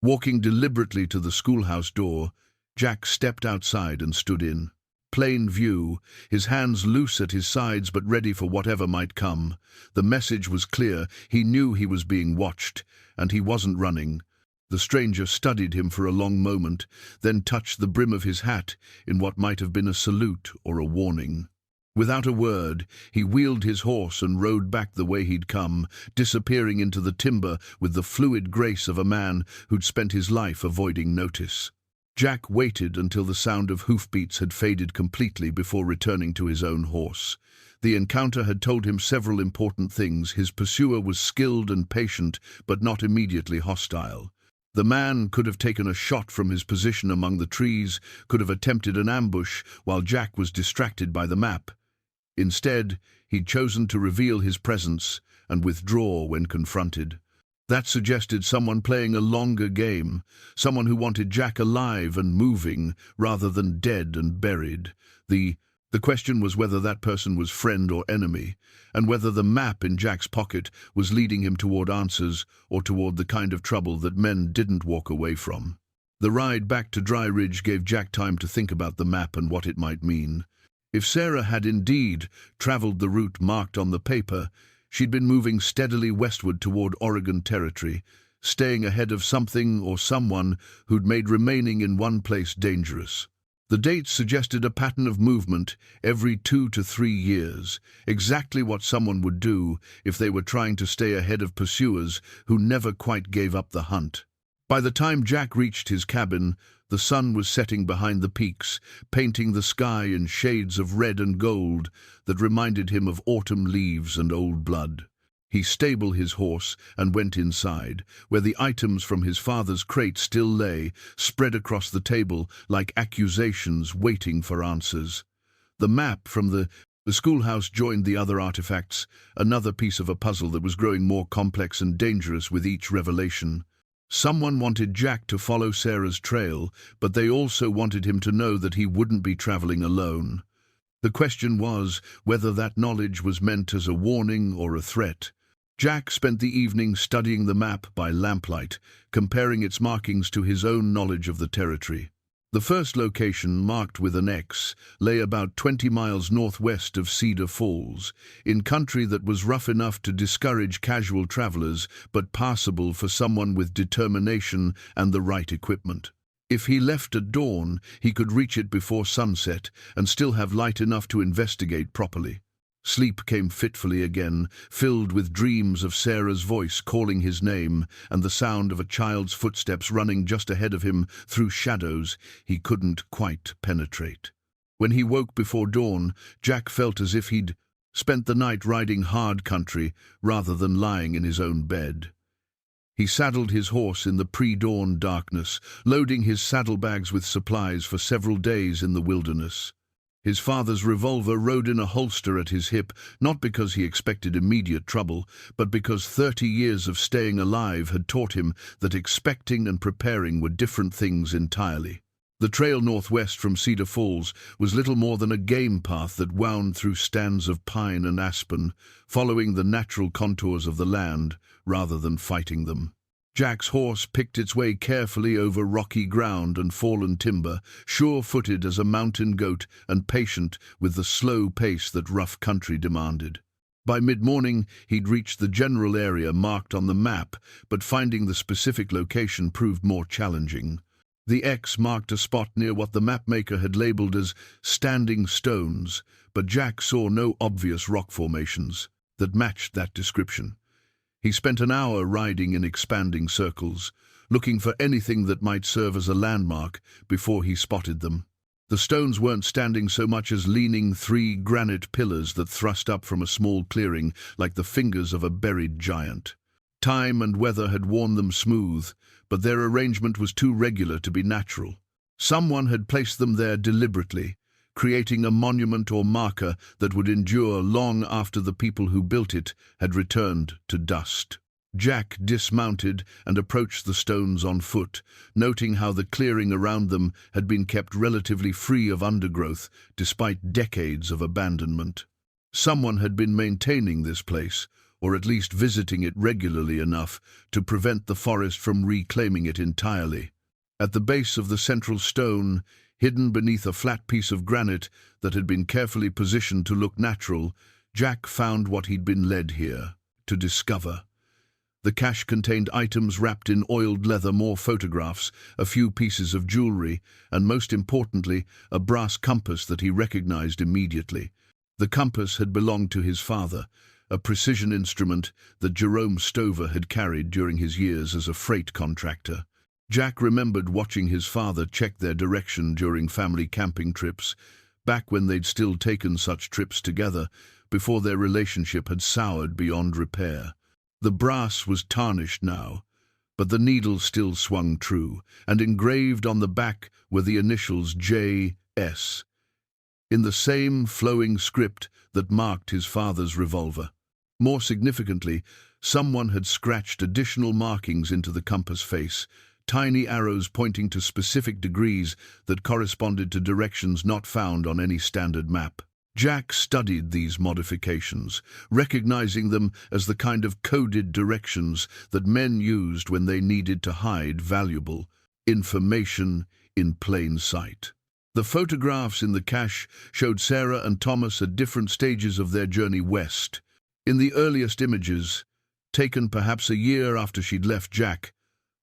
Walking deliberately to the schoolhouse door, Jack stepped outside and stood in plain view, his hands loose at his sides but ready for whatever might come. The message was clear. He knew he was being watched, and he wasn't running. The stranger studied him for a long moment, then touched the brim of his hat in what might have been a salute or a warning. Without a word, he wheeled his horse and rode back the way he'd come, disappearing into the timber with the fluid grace of a man who'd spent his life avoiding notice. Jack waited until the sound of hoofbeats had faded completely before returning to his own horse. The encounter had told him several important things. His pursuer was skilled and patient, but not immediately hostile. The man could have taken a shot from his position among the trees, could have attempted an ambush while Jack was distracted by the map. Instead, he'd chosen to reveal his presence and withdraw when confronted. That suggested someone playing a longer game, someone who wanted Jack alive and moving rather than dead and buried. The question was whether that person was friend or enemy, and whether the map in Jack's pocket was leading him toward answers or toward the kind of trouble that men didn't walk away from. The ride back to Dry Ridge gave Jack time to think about the map and what it might mean. If Sarah had indeed traveled the route marked on the paper, she'd been moving steadily westward toward Oregon Territory, staying ahead of something or someone who'd made remaining in one place dangerous. The dates suggested a pattern of movement every 2 to 3 years, exactly what someone would do if they were trying to stay ahead of pursuers who never quite gave up the hunt. By the time Jack reached his cabin, the sun was setting behind the peaks, painting the sky in shades of red and gold that reminded him of autumn leaves and old blood. He stabled his horse and went inside, where the items from his father's crate still lay, spread across the table like accusations waiting for answers. The map from the schoolhouse joined the other artifacts, another piece of a puzzle that was growing more complex and dangerous with each revelation. Someone wanted Jack to follow Sarah's trail, but they also wanted him to know that he wouldn't be traveling alone. The question was whether that knowledge was meant as a warning or a threat. Jack spent the evening studying the map by lamplight, comparing its markings to his own knowledge of the territory. The first location, marked with an X, lay about 20 miles northwest of Cedar Falls, in country that was rough enough to discourage casual travelers, but passable for someone with determination and the right equipment. If he left at dawn, he could reach it before sunset and still have light enough to investigate properly. Sleep came fitfully again, filled with dreams of Sarah's voice calling his name and the sound of a child's footsteps running just ahead of him through shadows he couldn't quite penetrate. When he woke before dawn, Jack felt as if he'd spent the night riding hard country rather than lying in his own bed. He saddled his horse in the pre-dawn darkness, loading his saddlebags with supplies for several days in the wilderness. His father's revolver rode in a holster at his hip, not because he expected immediate trouble, but because 30 years of staying alive had taught him that expecting and preparing were different things entirely. The trail northwest from Cedar Falls was little more than a game path that wound through stands of pine and aspen, following the natural contours of the land rather than fighting them. Jack's horse picked its way carefully over rocky ground and fallen timber, sure-footed as a mountain goat and patient with the slow pace that rough country demanded. By mid-morning, he'd reached the general area marked on the map, but finding the specific location proved more challenging. The X marked a spot near what the mapmaker had labeled as standing stones, but Jack saw no obvious rock formations that matched that description. He spent an hour riding in expanding circles, looking for anything that might serve as a landmark before he spotted them. The stones weren't standing so much as leaning 3 granite pillars that thrust up from a small clearing like the fingers of a buried giant. Time and weather had worn them smooth, but their arrangement was too regular to be natural. Someone had placed them there deliberately, creating a monument or marker that would endure long after the people who built it had returned to dust. Jack dismounted and approached the stones on foot, noting how the clearing around them had been kept relatively free of undergrowth despite decades of abandonment. Someone had been maintaining this place, or at least visiting it regularly enough to prevent the forest from reclaiming it entirely. At the base of the central stone, hidden beneath a flat piece of granite that had been carefully positioned to look natural, Jack found what he'd been led here to discover. The cache contained items wrapped in oiled leather, more photographs, a few pieces of jewelry, and most importantly, a brass compass that he recognized immediately. The compass had belonged to his father, a precision instrument that Jerome Stover had carried during his years as a freight contractor. Jack remembered watching his father check their direction during family camping trips, back when they'd still taken such trips together, before their relationship had soured beyond repair. The brass was tarnished now, but the needle still swung true, and engraved on the back were the initials J.S., in the same flowing script that marked his father's revolver. More significantly, someone had scratched additional markings into the compass face, tiny arrows pointing to specific degrees that corresponded to directions not found on any standard map. Jack studied these modifications, recognizing them as the kind of coded directions that men used when they needed to hide valuable information in plain sight. The photographs in the cache showed Sarah and Thomas at different stages of their journey west. In the earliest images, taken perhaps a year after she'd left Jack,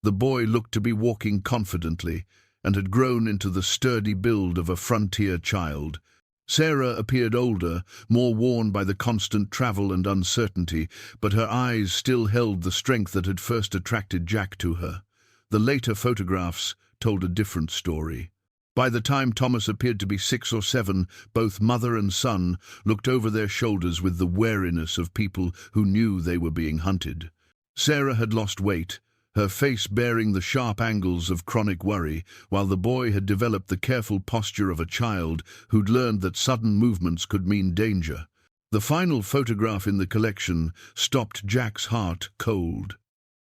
the boy looked to be walking confidently and had grown into the sturdy build of a frontier child. Sarah appeared older, more worn by the constant travel and uncertainty, but her eyes still held the strength that had first attracted Jack to her. The later photographs told a different story. By the time Thomas appeared to be 6 or 7, both mother and son looked over their shoulders with the wariness of people who knew they were being hunted. Sarah had lost weight, her face bearing the sharp angles of chronic worry, while the boy had developed the careful posture of a child who'd learned that sudden movements could mean danger. The final photograph in the collection stopped Jack's heart cold.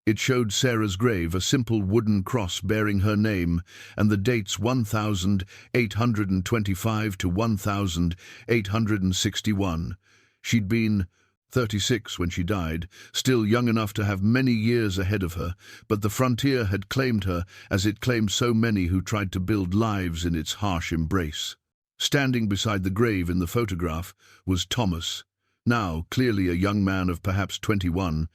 It showed Sarah's grave, a simple wooden cross bearing her name, and the dates 1825 to 1861. She'd been 36 when she died, still young enough to have many years ahead of her, but the frontier had claimed her as it claimed so many who tried to build lives in its harsh embrace. Standing beside the grave in the photograph was Thomas, now clearly a young man of perhaps 21,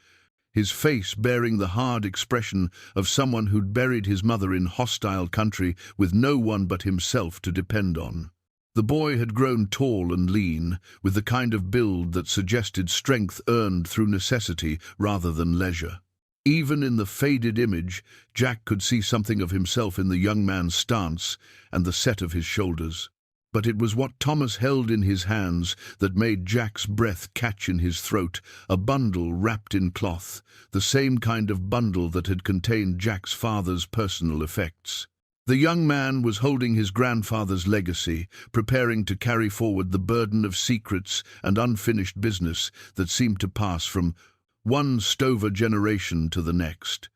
his face bearing the hard expression of someone who'd buried his mother in hostile country with no one but himself to depend on. The boy had grown tall and lean, with the kind of build that suggested strength earned through necessity rather than leisure. Even in the faded image, Jack could see something of himself in the young man's stance and the set of his shoulders. But it was what Thomas held in his hands that made Jack's breath catch in his throat, a bundle wrapped in cloth, the same kind of bundle that had contained Jack's father's personal effects. The young man was holding his grandfather's legacy, preparing to carry forward the burden of secrets and unfinished business that seemed to pass from one Stover generation to the next.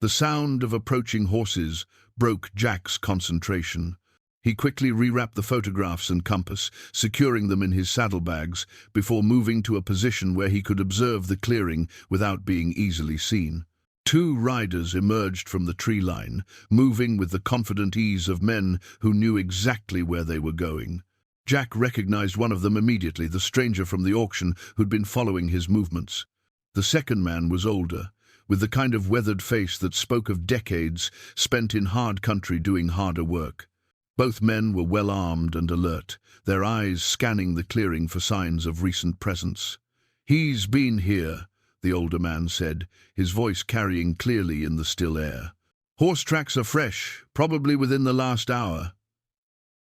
The sound of approaching horses broke Jack's concentration. He quickly rewrapped the photographs and compass, securing them in his saddlebags, before moving to a position where he could observe the clearing without being easily seen. Two riders emerged from the tree line, moving with the confident ease of men who knew exactly where they were going. Jack recognized one of them immediately, the stranger from the auction who'd been following his movements. The second man was older, with the kind of weathered face that spoke of decades spent in hard country doing harder work. Both men were well armed and alert, their eyes scanning the clearing for signs of recent presence. "He's been here," the older man said, his voice carrying clearly in the still air. "Horse tracks are fresh, probably within the last hour."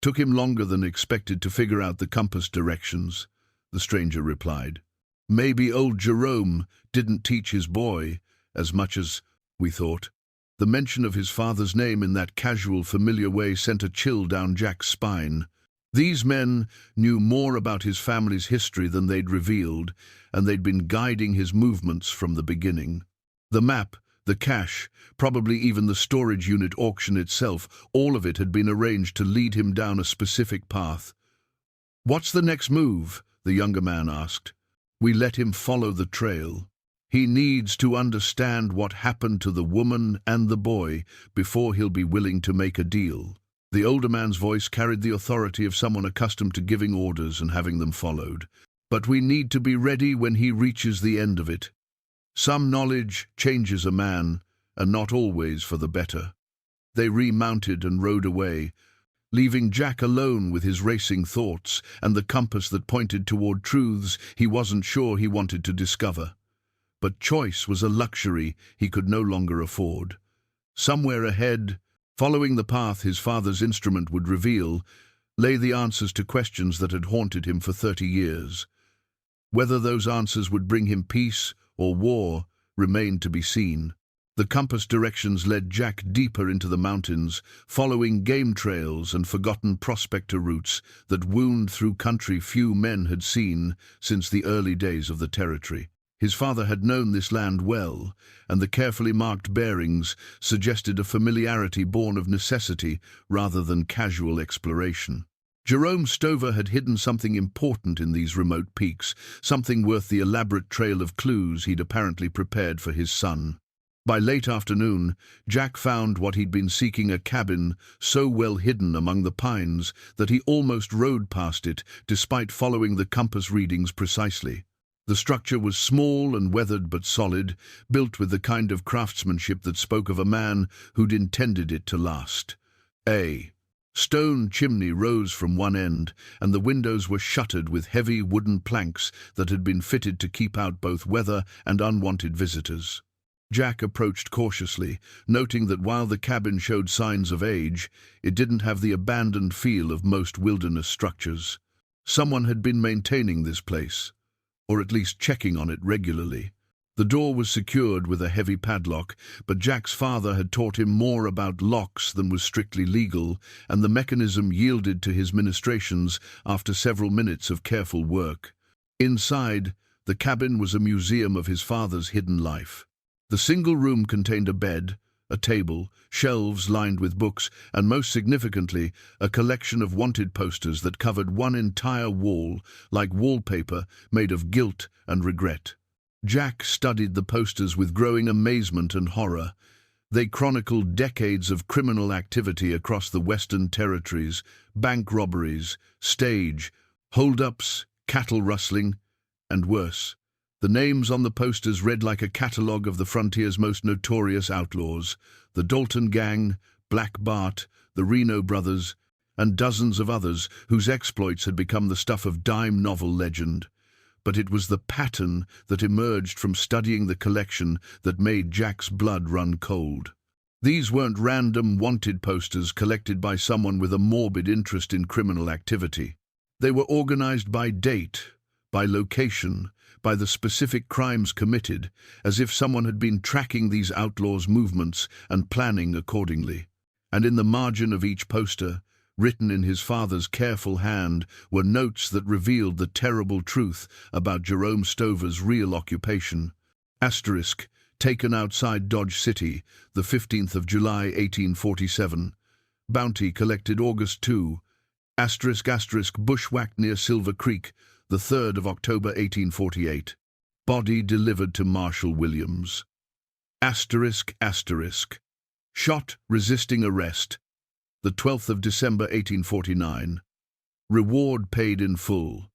"Took him longer than expected to figure out the compass directions," the stranger replied. "Maybe old Jerome didn't teach his boy as much as we thought." The mention of his father's name in that casual, familiar way sent a chill down Jack's spine. These men knew more about his family's history than they'd revealed, and they'd been guiding his movements from the beginning. The map, the cache, probably even the storage unit auction itself, all of it had been arranged to lead him down a specific path. "What's the next move?" the younger man asked. "We let him follow the trail. He needs to understand what happened to the woman and the boy before he'll be willing to make a deal." The older man's voice carried the authority of someone accustomed to giving orders and having them followed. "But we need to be ready when he reaches the end of it. Some knowledge changes a man, and not always for the better." They remounted and rode away, leaving Jack alone with his racing thoughts and the compass that pointed toward truths he wasn't sure he wanted to discover. But choice was a luxury he could no longer afford. Somewhere ahead, following the path his father's instrument would reveal, lay the answers to questions that had haunted him for 30 years. Whether those answers would bring him peace or war remained to be seen. The compass directions led Jack deeper into the mountains, following game trails and forgotten prospector routes that wound through country few men had seen since the early days of the territory. His father had known this land well, and the carefully marked bearings suggested a familiarity born of necessity rather than casual exploration. Jerome Stover had hidden something important in these remote peaks, something worth the elaborate trail of clues he'd apparently prepared for his son. By late afternoon, Jack found what he'd been seeking, a cabin so well hidden among the pines that he almost rode past it, despite following the compass readings precisely. The structure was small and weathered but solid, built with the kind of craftsmanship that spoke of a man who'd intended it to last. A stone chimney rose from one end, and the windows were shuttered with heavy wooden planks that had been fitted to keep out both weather and unwanted visitors. Jack approached cautiously, noting that while the cabin showed signs of age, it didn't have the abandoned feel of most wilderness structures. Someone had been maintaining this place, or at least checking on it regularly. The door was secured with a heavy padlock, but Jack's father had taught him more about locks than was strictly legal, and the mechanism yielded to his ministrations after several minutes of careful work. Inside, the cabin was a museum of his father's hidden life. The single room contained a bed, a table, shelves lined with books, and most significantly, a collection of wanted posters that covered one entire wall, like wallpaper made of guilt and regret. Jack studied the posters with growing amazement and horror. They chronicled decades of criminal activity across the Western Territories, bank robberies, stage, hold-ups, cattle rustling, and worse. The names on the posters read like a catalogue of the frontier's most notorious outlaws: the Dalton Gang, Black Bart, the Reno Brothers, and dozens of others whose exploits had become the stuff of dime novel legend. But it was the pattern that emerged from studying the collection that made Jack's blood run cold. These weren't random wanted posters collected by someone with a morbid interest in criminal activity. They were organized by date, by location, by the specific crimes committed, as if someone had been tracking these outlaws' movements and planning accordingly. And in the margin of each poster, written in his father's careful hand, were notes that revealed the terrible truth about Jerome Stover's real occupation. Asterisk, Taken outside Dodge City, the 15th of July, 1847. Bounty collected August 2. Bushwhacked near Silver Creek, the 3rd of October, 1848. Body delivered to Marshal Williams. Shot resisting arrest, the 12th of December, 1849. Reward paid in full.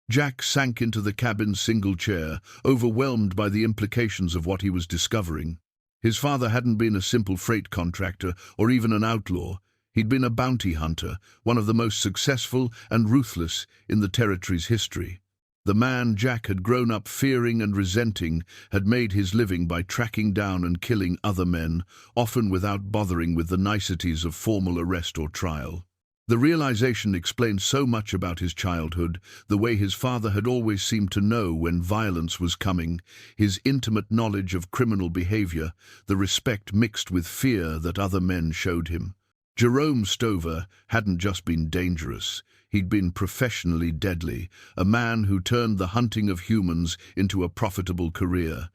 Jack sank into the cabin's single chair, overwhelmed by the implications of what he was discovering. His father hadn't been a simple freight contractor or even an outlaw. He'd been a bounty hunter, one of the most successful and ruthless in the territory's history. The man Jack had grown up fearing and resenting had made his living by tracking down and killing other men, often without bothering with the niceties of formal arrest or trial. The realization explained so much about his childhood, the way his father had always seemed to know when violence was coming, his intimate knowledge of criminal behavior, the respect mixed with fear that other men showed him. Jerome Stover hadn't just been dangerous, he'd been professionally deadly, a man who turned the hunting of humans into a profitable career.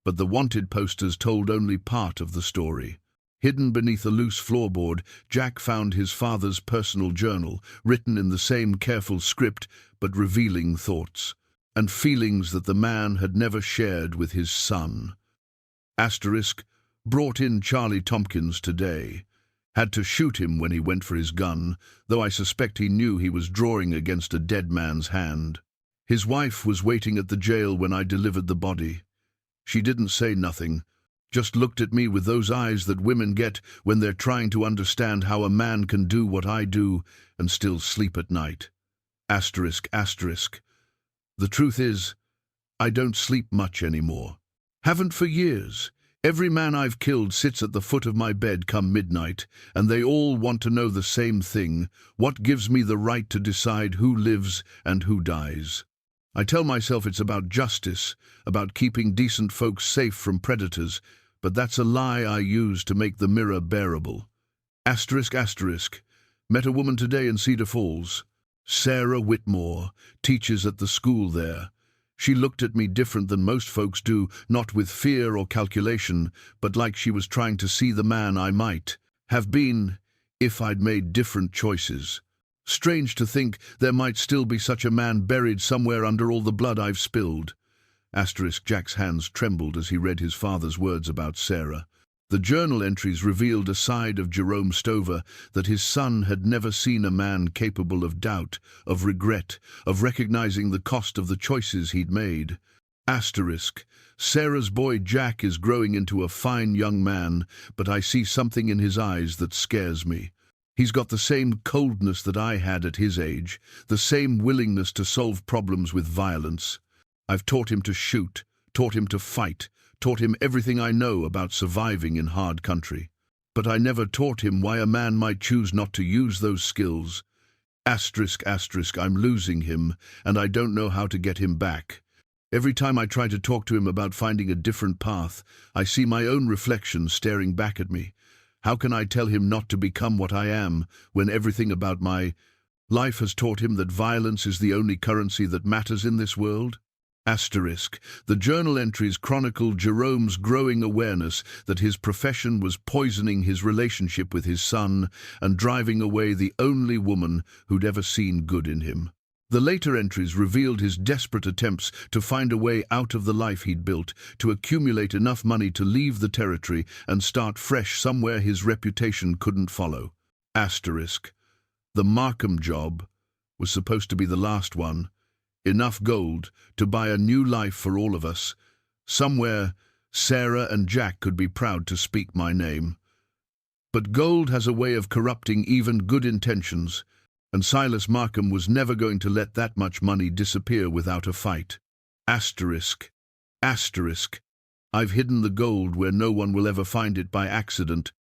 But the wanted posters told only part of the story. Hidden beneath a loose floorboard, Jack found his father's personal journal, written in the same careful script but revealing thoughts and feelings that the man had never shared with his son. Brought in Charlie Tompkins today. Had to shoot him when he went for his gun, though I suspect he knew he was drawing against a dead man's hand. His wife was waiting at the jail when I delivered the body. She didn't say nothing, just looked at me with those eyes that women get when they're trying to understand how a man can do what I do and still sleep at night. The truth is, I don't sleep much anymore. Haven't for years. Every man I've killed sits at the foot of my bed come midnight, and they all want to know the same thing: what gives me the right to decide who lives and who dies? I tell myself it's about justice, about keeping decent folks safe from predators, but that's a lie I use to make the mirror bearable. Met a woman today in Cedar Falls. Sarah Whitmore, teaches at the school there. She looked at me different than most folks do, not with fear or calculation, but like she was trying to see the man I might have been if I'd made different choices. Strange to think there might still be such a man buried somewhere under all the blood I've spilled. Jack's hands trembled as he read his father's words about Sarah. The journal entries revealed a side of Jerome Stover that his son had never seen a man capable of doubt, of regret, of recognizing the cost of the choices he'd made. Sarah's boy Jack is growing into a fine young man, but I see something in his eyes that scares me. He's got the same coldness that I had at his age, the same willingness to solve problems with violence. I've taught him to shoot, taught him to fight, taught him everything I know about surviving in hard country. But I never taught him why a man might choose not to use those skills. I'm losing him, and I don't know how to get him back. Every time I try to talk to him about finding a different path, I see my own reflection staring back at me. How can I tell him not to become what I am, when everything about my life has taught him that violence is the only currency that matters in this world? The journal entries chronicle Jerome's growing awareness that his profession was poisoning his relationship with his son and driving away the only woman who'd ever seen good in him. The later entries revealed his desperate attempts to find a way out of the life he'd built, to accumulate enough money to leave the territory and start fresh somewhere his reputation couldn't follow. The Markham job was supposed to be the last one. Enough gold to buy a new life for all of us. Somewhere, Sarah and Jack could be proud to speak my name. But gold has a way of corrupting even good intentions, and Silas Markham was never going to let that much money disappear without a fight. I've hidden the gold where no one will ever find it by accident,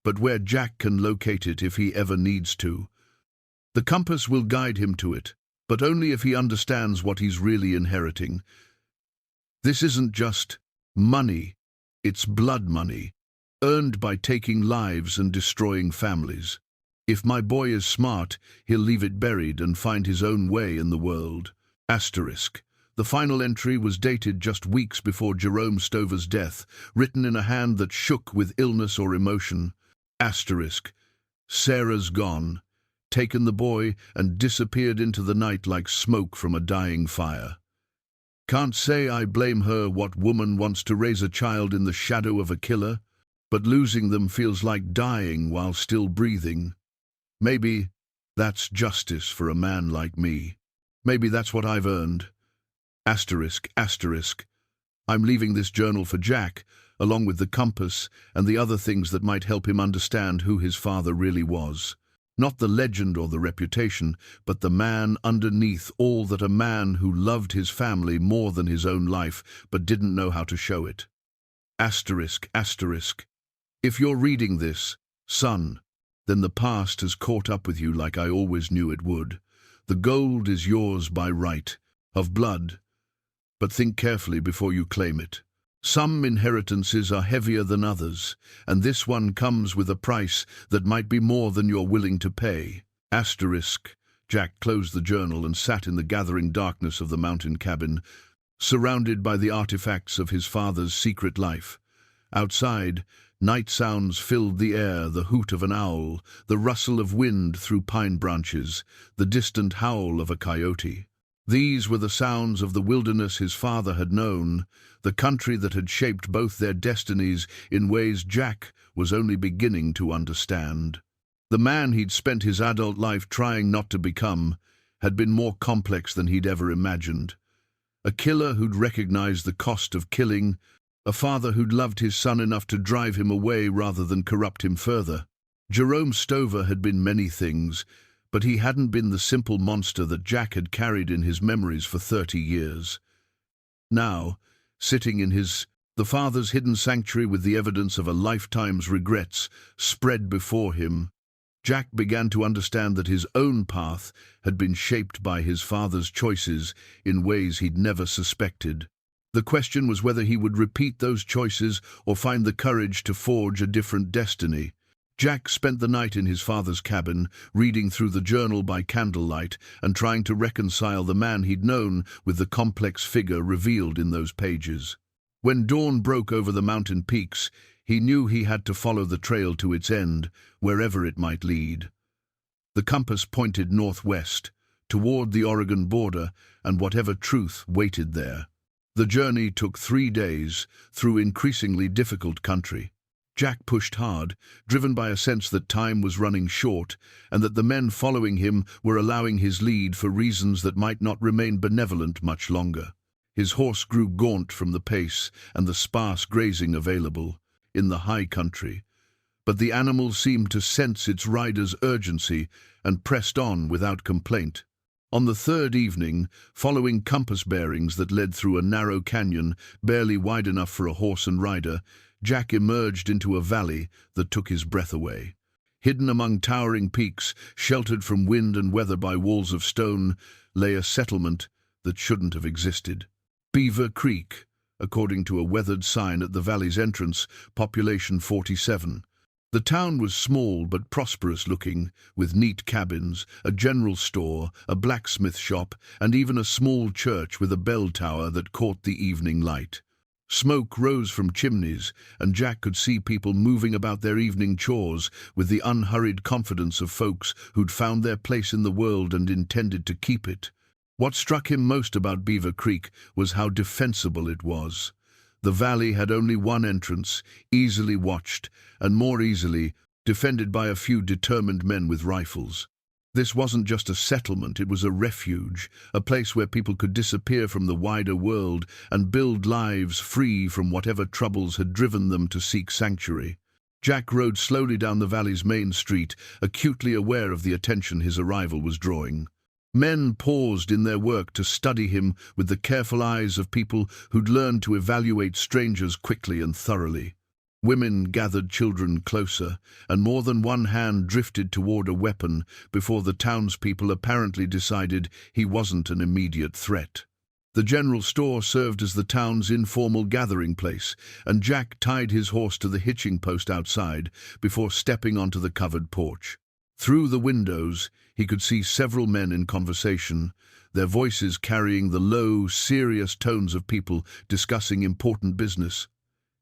but where Jack can locate it if he ever needs to. The compass will guide him to it, but only if he understands what he's really inheriting. This isn't just money, it's blood money, earned by taking lives and destroying families. If my boy is smart, he'll leave it buried and find his own way in the world. The final entry was dated just weeks before Jerome Stover's death, written in a hand that shook with illness or emotion. Asterisk. Sarah's gone, taken the boy and disappeared into the night like smoke from a dying fire. Can't say I blame her. What woman wants to raise a child in the shadow of a killer? But losing them feels like dying while still breathing. Maybe that's justice for a man like me. Maybe that's what I've earned. Asterisk, asterisk. I'm leaving this journal for Jack, along with the compass and the other things that might help him understand who his father really was. Not the legend or the reputation, but the man underneath all that, a man who loved his family more than his own life, but didn't know how to show it. Asterisk, asterisk. If you're reading this, son, then the past has caught up with you like I always knew it would. The gold is yours by right, of blood, but think carefully before you claim it. Some inheritances are heavier than others, and this one comes with a price that might be more than you're willing to pay. Asterisk. Jack closed the journal and sat in the gathering darkness of the mountain cabin, surrounded by the artifacts of his father's secret life. Outside, night sounds filled the air, the hoot of an owl, the rustle of wind through pine branches, the distant howl of a coyote. These were the sounds of the wilderness his father had known, the country that had shaped both their destinies in ways Jack was only beginning to understand. The man he'd spent his adult life trying not to become had been more complex than he'd ever imagined. A killer who'd recognized the cost of killing, a father who'd loved his son enough to drive him away rather than corrupt him further. Jerome Stover had been many things, but he hadn't been the simple monster that Jack had carried in his memories for 30 years. Now, sitting in the father's hidden sanctuary with the evidence of a lifetime's regrets spread before him, Jack began to understand that his own path had been shaped by his father's choices in ways he'd never suspected. The question was whether he would repeat those choices or find the courage to forge a different destiny. Jack spent the night in his father's cabin, reading through the journal by candlelight and trying to reconcile the man he'd known with the complex figure revealed in those pages. When dawn broke over the mountain peaks, he knew he had to follow the trail to its end, wherever it might lead. The compass pointed northwest, toward the Oregon border and whatever truth waited there. The journey took 3 days, through increasingly difficult country. Jack pushed hard, driven by a sense that time was running short and that the men following him were allowing his lead for reasons that might not remain benevolent much longer. His horse grew gaunt from the pace and the sparse grazing available in the high country, but the animal seemed to sense its rider's urgency and pressed on without complaint. On the third evening, following compass bearings that led through a narrow canyon barely wide enough for a horse and rider, Jack emerged into a valley that took his breath away. Hidden among towering peaks, sheltered from wind and weather by walls of stone, lay a settlement that shouldn't have existed. Beaver Creek, according to a weathered sign at the valley's entrance, population 47. The town was small but prosperous-looking, with neat cabins, a general store, a blacksmith shop, and even a small church with a bell tower that caught the evening light. Smoke rose from chimneys, and Jack could see people moving about their evening chores with the unhurried confidence of folks who'd found their place in the world and intended to keep it. What struck him most about Beaver Creek was how defensible it was. The valley had only one entrance, easily watched, and more easily defended by a few determined men with rifles. This wasn't just a settlement, it was a refuge, a place where people could disappear from the wider world and build lives free from whatever troubles had driven them to seek sanctuary. Jack rode slowly down the valley's main street, acutely aware of the attention his arrival was drawing. Men paused in their work to study him with the careful eyes of people who'd learned to evaluate strangers quickly and thoroughly. Women gathered children closer, and more than one hand drifted toward a weapon before the townspeople apparently decided he wasn't an immediate threat. The general store served as the town's informal gathering place, and Jack tied his horse to the hitching post outside before stepping onto the covered porch. Through the windows, he could see several men in conversation, their voices carrying the low, serious tones of people discussing important business.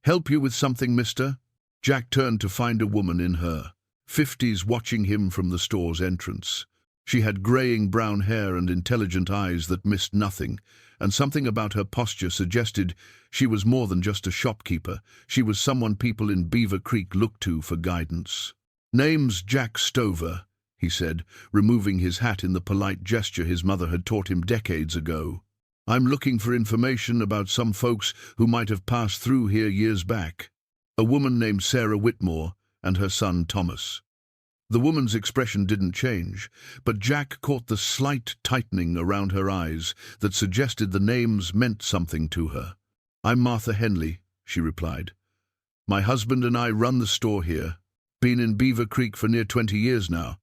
"Help you with something, mister?" Jack turned to find a woman in her 50s watching him from the store's entrance. She had graying brown hair and intelligent eyes that missed nothing, and something about her posture suggested she was more than just a shopkeeper. She was someone people in Beaver Creek looked to for guidance. "Name's Jack Stover," he said, removing his hat in the polite gesture his mother had taught him decades ago. "I'm looking for information about some folks who might have passed through here years back. A woman named Sarah Whitmore and her son Thomas." The woman's expression didn't change, but Jack caught the slight tightening around her eyes that suggested the names meant something to her. "I'm Martha Henley," she replied. "My husband and I run the store here. Been in Beaver Creek for near 20 years now."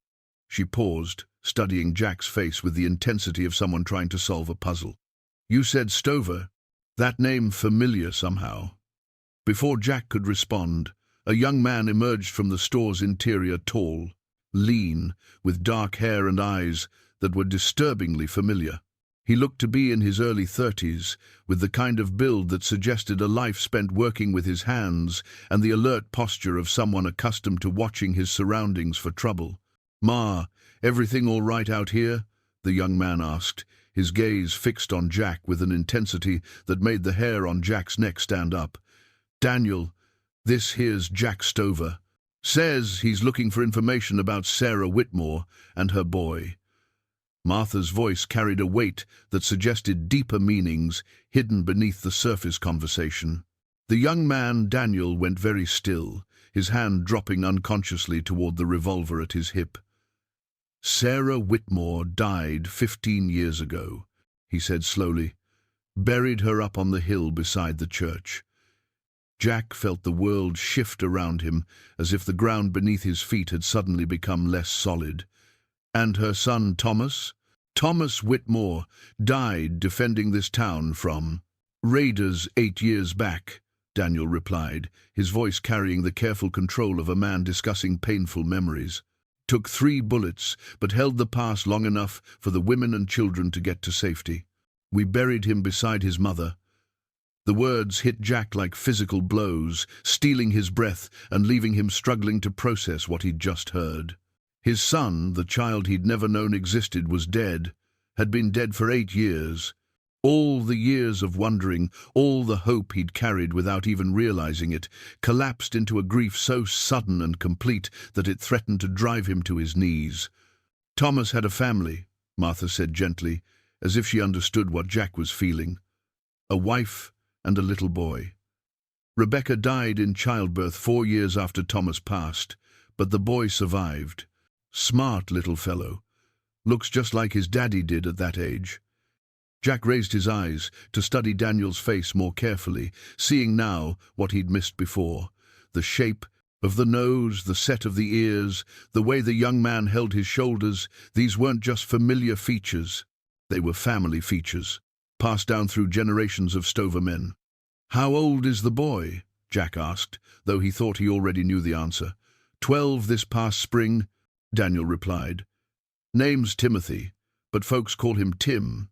She paused, studying Jack's face with the intensity of someone trying to solve a puzzle. "You said Stover. That name familiar somehow." Before Jack could respond, a young man emerged from the store's interior, tall, lean, with dark hair and eyes that were disturbingly familiar. He looked to be in his early 30s, with the kind of build that suggested a life spent working with his hands and the alert posture of someone accustomed to watching his surroundings for trouble. "Ma, everything all right out here?" the young man asked, his gaze fixed on Jack with an intensity that made the hair on Jack's neck stand up. "Daniel, this here's Jack Stover. Says he's looking for information about Sarah Whitmore and her boy." Martha's voice carried a weight that suggested deeper meanings hidden beneath the surface conversation. The young man, Daniel, went very still, his hand dropping unconsciously toward the revolver at his hip. "Sarah Whitmore died 15 years ago," he said slowly. "Buried her up on the hill beside the church." Jack felt the world shift around him, as if the ground beneath his feet had suddenly become less solid. "And her son Thomas?" "Thomas Whitmore died defending this town from raiders 8 years back," Daniel replied, his voice carrying the careful control of a man discussing painful memories. "Took 3 bullets, but held the pass long enough for the women and children to get to safety. We buried him beside his mother." The words hit Jack like physical blows, stealing his breath and leaving him struggling to process what he'd just heard. His son, the child he'd never known existed, was dead, had been dead for 8 years. All the years of wondering, all the hope he'd carried without even realizing it, collapsed into a grief so sudden and complete that it threatened to drive him to his knees. "Thomas had a family," Martha said gently, as if she understood what Jack was feeling. "A wife and a little boy. Rebecca died in childbirth 4 years after Thomas passed, but the boy survived. Smart little fellow. Looks just like his daddy did at that age." Jack raised his eyes to study Daniel's face more carefully, seeing now what he'd missed before. The shape of the nose, the set of the ears, the way the young man held his shoulders, these weren't just familiar features. They were family features, passed down through generations of Stover men. "How old is the boy?" Jack asked, though he thought he already knew the answer. 12 this past spring," Daniel replied. "Name's Timothy, but folks call him Tim.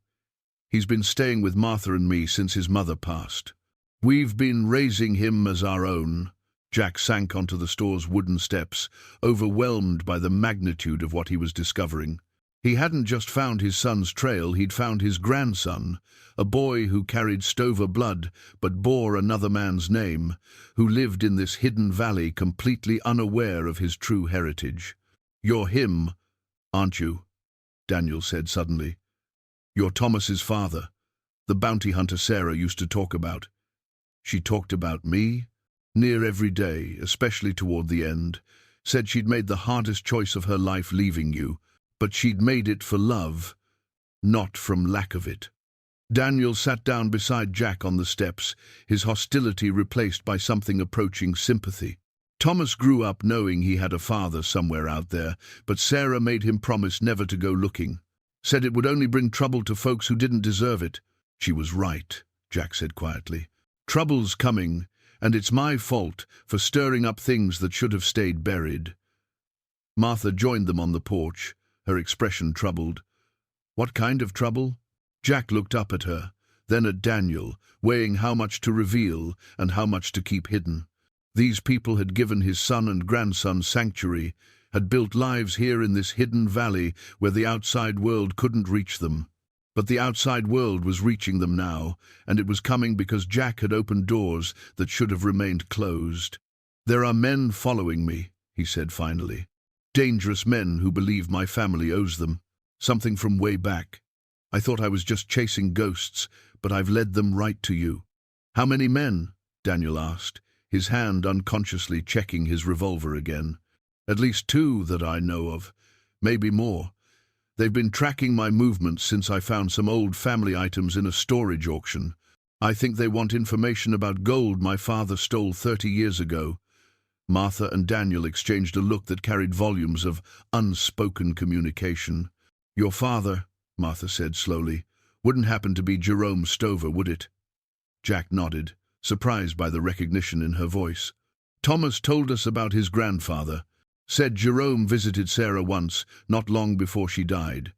He's been staying with Martha and me since his mother passed. We've been raising him as our own." Jack sank onto the store's wooden steps, overwhelmed by the magnitude of what he was discovering. He hadn't just found his son's trail, he'd found his grandson, a boy who carried Stover blood but bore another man's name, who lived in this hidden valley completely unaware of his true heritage. "You're him, aren't you?" Daniel said suddenly. "You're Thomas's father, the bounty hunter Sarah used to talk about." "She talked about me?" "Near every day, especially toward the end. Said she'd made the hardest choice of her life leaving you, but she'd made it for love, not from lack of it." Daniel sat down beside Jack on the steps, his hostility replaced by something approaching sympathy. Thomas grew up knowing he had a father somewhere out there, but Sarah made him promise never to go looking. Said it would only bring trouble to folks who didn't deserve it. "She was right," Jack said quietly. "Trouble's coming, and it's my fault for stirring up things that should have stayed buried." Martha joined them on the porch, her expression troubled. What kind of trouble? Jack looked up at her, then at Daniel, weighing how much to reveal and how much to keep hidden. These people had given his son and grandson sanctuary, had built lives here in this hidden valley where the outside world couldn't reach them. But the outside world was reaching them now, and it was coming because Jack had opened doors that should have remained closed. "There are men following me," he said finally. "Dangerous men who believe my family owes them. Something from way back. I thought I was just chasing ghosts, but I've led them right to you." "How many men?" Daniel asked, his hand unconsciously checking his revolver again. "At least 2 that I know of, maybe more. They've been tracking my movements since I found some old family items in a storage auction. I think they want information about gold my father stole 30 years ago." Martha and Daniel exchanged a look that carried volumes of unspoken communication. "Your father," Martha said slowly, "wouldn't happen to be Jerome Stover, would it?" Jack nodded, surprised by the recognition in her voice. "Thomas told us about his grandfather. Said Jerome visited Sarah once, not long before she died.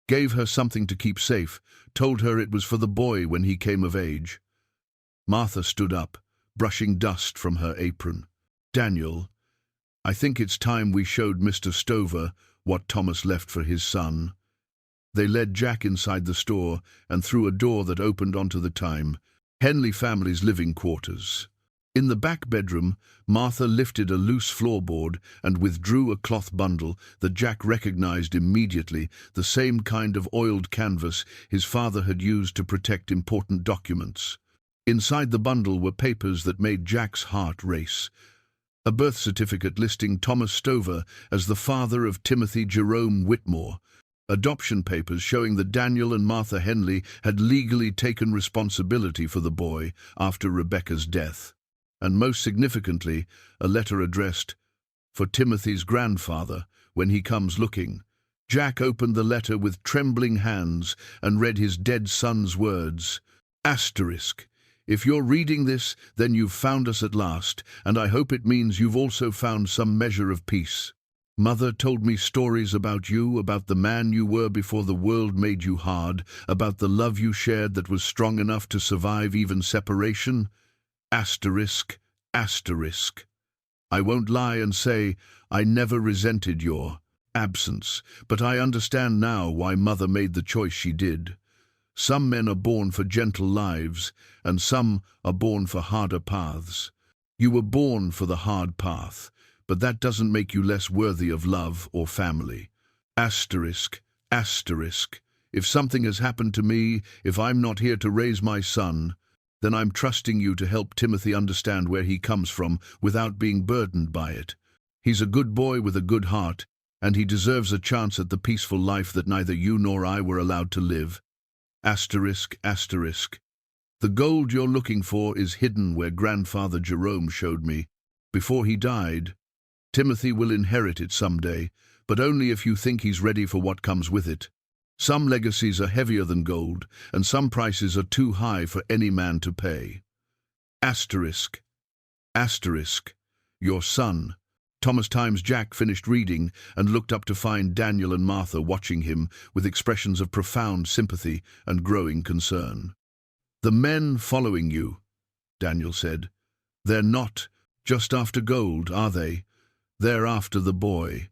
Gave her something to keep safe, told her it was for the boy when he came of age." Martha stood up, brushing dust from her apron. "Daniel, I think it's time we showed Mr. Stover what Thomas left for his son." They led Jack inside the store and through a door that opened onto the Henley family's living quarters. In the back bedroom, Martha lifted a loose floorboard and withdrew a cloth bundle that Jack recognized immediately, the same kind of oiled canvas his father had used to protect important documents. Inside the bundle were papers that made Jack's heart race. A birth certificate listing Thomas Stover as the father of Timothy Jerome Whitmore. Adoption papers showing that Daniel and Martha Henley had legally taken responsibility for the boy after Rebecca's death. And most significantly, a letter addressed, "For Timothy's grandfather, when he comes looking." Jack opened the letter with trembling hands and read his dead son's words. "Asterisk. If you're reading this, then you've found us at last, and I hope it means you've also found some measure of peace. Mother told me stories about you, about the man you were before the world made you hard, about the love you shared that was strong enough to survive even separation. Asterisk, asterisk. I won't lie and say I never resented your absence, but I understand now why Mother made the choice she did. Some men are born for gentle lives, and some are born for harder paths. You were born for the hard path, but that doesn't make you less worthy of love or family. Asterisk, asterisk. If something has happened to me, if I'm not here to raise my son, then I'm trusting you to help Timothy understand where he comes from without being burdened by it. He's a good boy with a good heart, and he deserves a chance at the peaceful life that neither you nor I were allowed to live. Asterisk, asterisk. The gold you're looking for is hidden where Grandfather Jerome showed me. Before he died, Timothy will inherit it someday, but only if you think he's ready for what comes with it. Some legacies are heavier than gold, and some prices are too high for any man to pay. Asterisk, asterisk. Your son." Thomas Times Jack finished reading and looked up to find Daniel and Martha watching him with expressions of profound sympathy and growing concern. "The men following you," Daniel said. "They're not just after gold, are they? They're after the boy."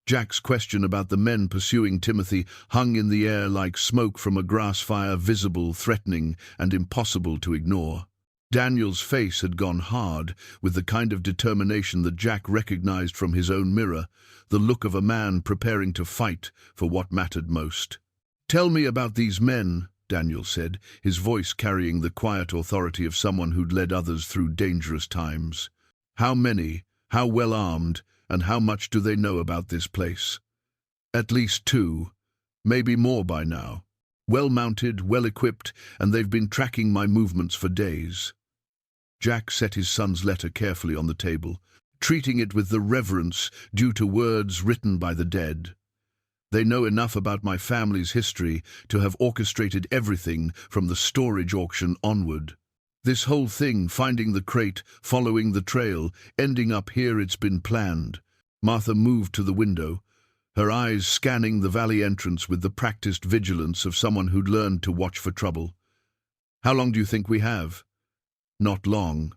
Jack's question about the men pursuing Timothy hung in the air like smoke from a grass fire, visible, threatening, and impossible to ignore. Daniel's face had gone hard, with the kind of determination that Jack recognized from his own mirror, the look of a man preparing to fight for what mattered most. "Tell me about these men," Daniel said, his voice carrying the quiet authority of someone who'd led others through dangerous times. "How many, how well armed, and how much do they know about this place?" "At least 2, maybe more by now. Well-mounted, well-equipped, and they've been tracking my movements for days." Jack set his son's letter carefully on the table, treating it with the reverence due to words written by the dead. "They know enough about my family's history to have orchestrated everything from the storage auction onward. This whole thing, finding the crate, following the trail, ending up here, it's been planned. Martha moved to the window, her eyes scanning the valley entrance with the practiced vigilance of someone who'd learned to watch for trouble. "How long do you think we have?" "Not long.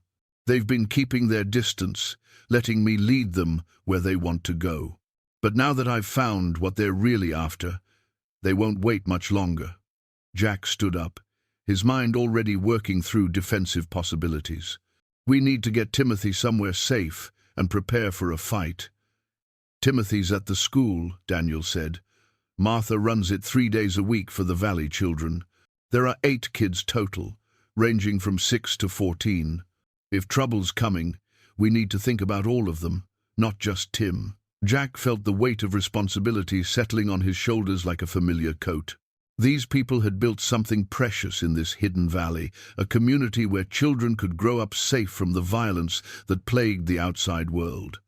They've been keeping their distance, letting me lead them where they want to go. But now that I've found what they're really after, they won't wait much longer." Jack stood up, his mind already working through defensive possibilities. "We need to get Timothy somewhere safe and prepare for a fight." "Timothy's at the school," Daniel said. "Martha runs it 3 days a week for the Valley children. There are 8 kids total, ranging from 6 to 14. If trouble's coming, we need to think about all of them, not just Tim." Jack felt the weight of responsibility settling on his shoulders like a familiar coat. These people had built something precious in this hidden valley, a community where children could grow up safe from the violence that plagued the outside world.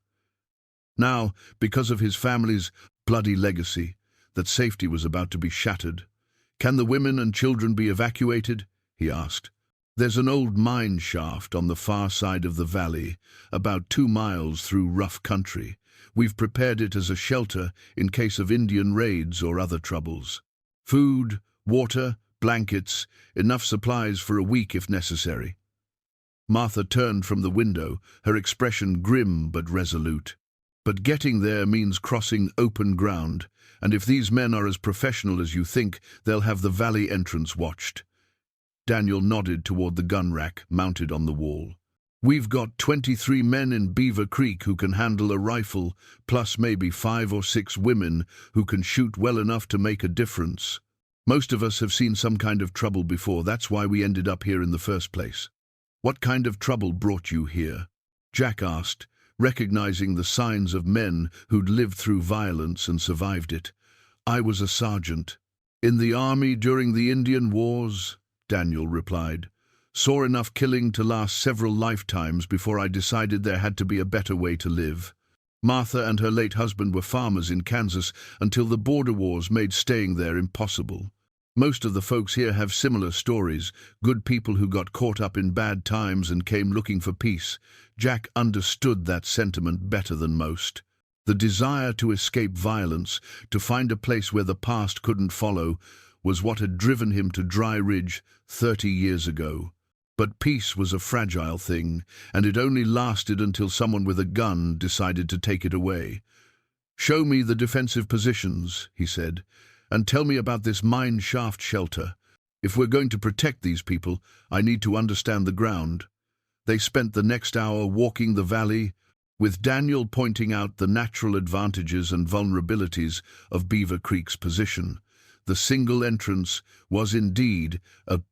Now, because of his family's bloody legacy, that safety was about to be shattered. "Can the women and children be evacuated?" he asked. "There's an old mine shaft on the far side of the valley, about 2 miles through rough country. We've prepared it as a shelter in case of Indian raids or other troubles. Food, water, blankets, enough supplies for a week if necessary." Martha turned from the window, her expression grim but resolute. "But getting there means crossing open ground, and if these men are as professional as you think, they'll have the valley entrance watched." Daniel nodded toward the gun rack mounted on the wall. "We've got 23 men in Beaver Creek who can handle a rifle, plus maybe 5 or 6 women who can shoot well enough to make a difference. Most of us have seen some kind of trouble before. That's why we ended up here in the first place." "What kind of trouble brought you here?" Jack asked, recognizing the signs of men who'd lived through violence and survived it. "I was a sergeant." "In the army during the Indian Wars," Daniel replied. "Saw enough killing to last several lifetimes before I decided there had to be a better way to live. Martha and her late husband were farmers in Kansas until the border wars made staying there impossible. Most of the folks here have similar stories, good people who got caught up in bad times and came looking for peace." Jack understood that sentiment better than most. The desire to escape violence, to find a place where the past couldn't follow, was what had driven him to Dry Ridge 30 years ago. But peace was a fragile thing, and it only lasted until someone with a gun decided to take it away. "Show me the defensive positions," he said, "and tell me about this mine shaft shelter. If we're going to protect these people, I need to understand the ground." They spent the next hour walking the valley, with Daniel pointing out the natural advantages and vulnerabilities of Beaver Creek's position. The single entrance was indeed a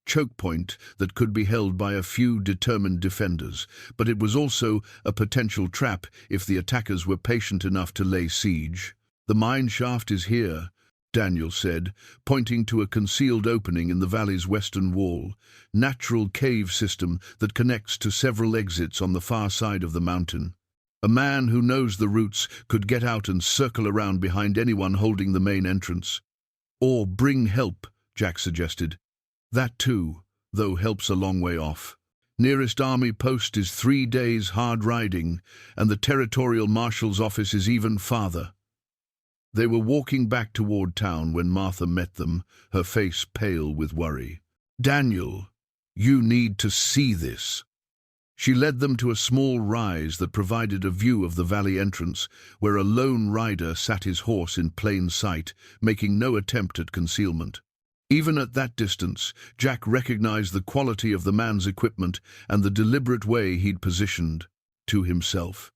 choke point that could be held by a few determined defenders, but it was also a potential trap if the attackers were patient enough to lay siege. "The mine shaft is here," Daniel said, pointing to a concealed opening in the valley's western wall, natural cave system that connects to several exits on the far side of the mountain. "A man who knows the routes could get out and circle around behind anyone holding the main entrance." "Or bring help," Jack suggested. "That too, though help's a long way off. Nearest army post is 3 days hard riding, and the territorial marshal's office is even farther." They were walking back toward town when Martha met them, her face pale with worry. "Daniel, you need to see this." She led them to a small rise that provided a view of the valley entrance, where a lone rider sat his horse in plain sight, making no attempt at concealment. Even at that distance, Jack recognized the quality of the man's equipment and the deliberate way he'd positioned to himself.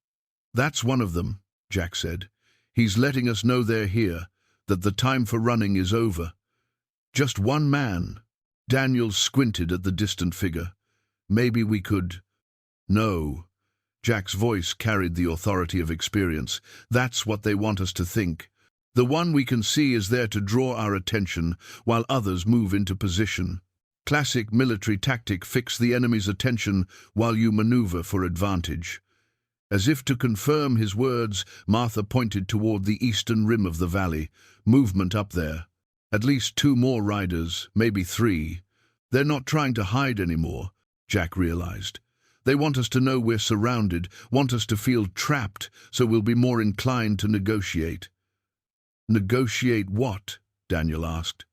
"That's one of them," Jack said. "He's letting us know they're here, that the time for running is over." "Just one man?" Daniel squinted at the distant figure. "Maybe we could—" "No." Jack's voice carried the authority of experience. "That's what they want us to think. The one we can see is there to draw our attention while others move into position. Classic military tactic: fix the enemy's attention while you maneuver for advantage." As if to confirm his words, Martha pointed toward the eastern rim of the valley. "Movement up there. At least 2 more riders, maybe 3. They're not trying to hide anymore," Jack realized. They want us to know we're surrounded, want us to feel trapped, so we'll be more inclined to negotiate." "Negotiate what?" Daniel asked.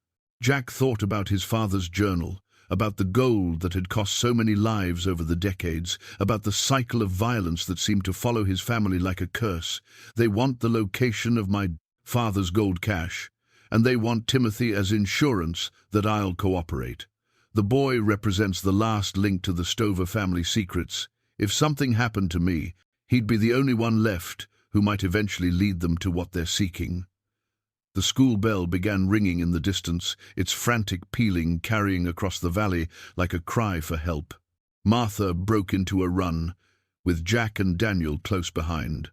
Jack thought about his father's journal, about the gold that had cost so many lives over the decades, about the cycle of violence that seemed to follow his family like a curse. "They want the location of my father's gold cache, and they want Timothy as insurance that I'll cooperate. The boy represents the last link to the Stover family secrets. If something happened to me, he'd be the only one left who might eventually lead them to what they're seeking." The school bell began ringing in the distance, its frantic pealing carrying across the valley like a cry for help. Martha broke into a run, with Jack and Daniel close behind.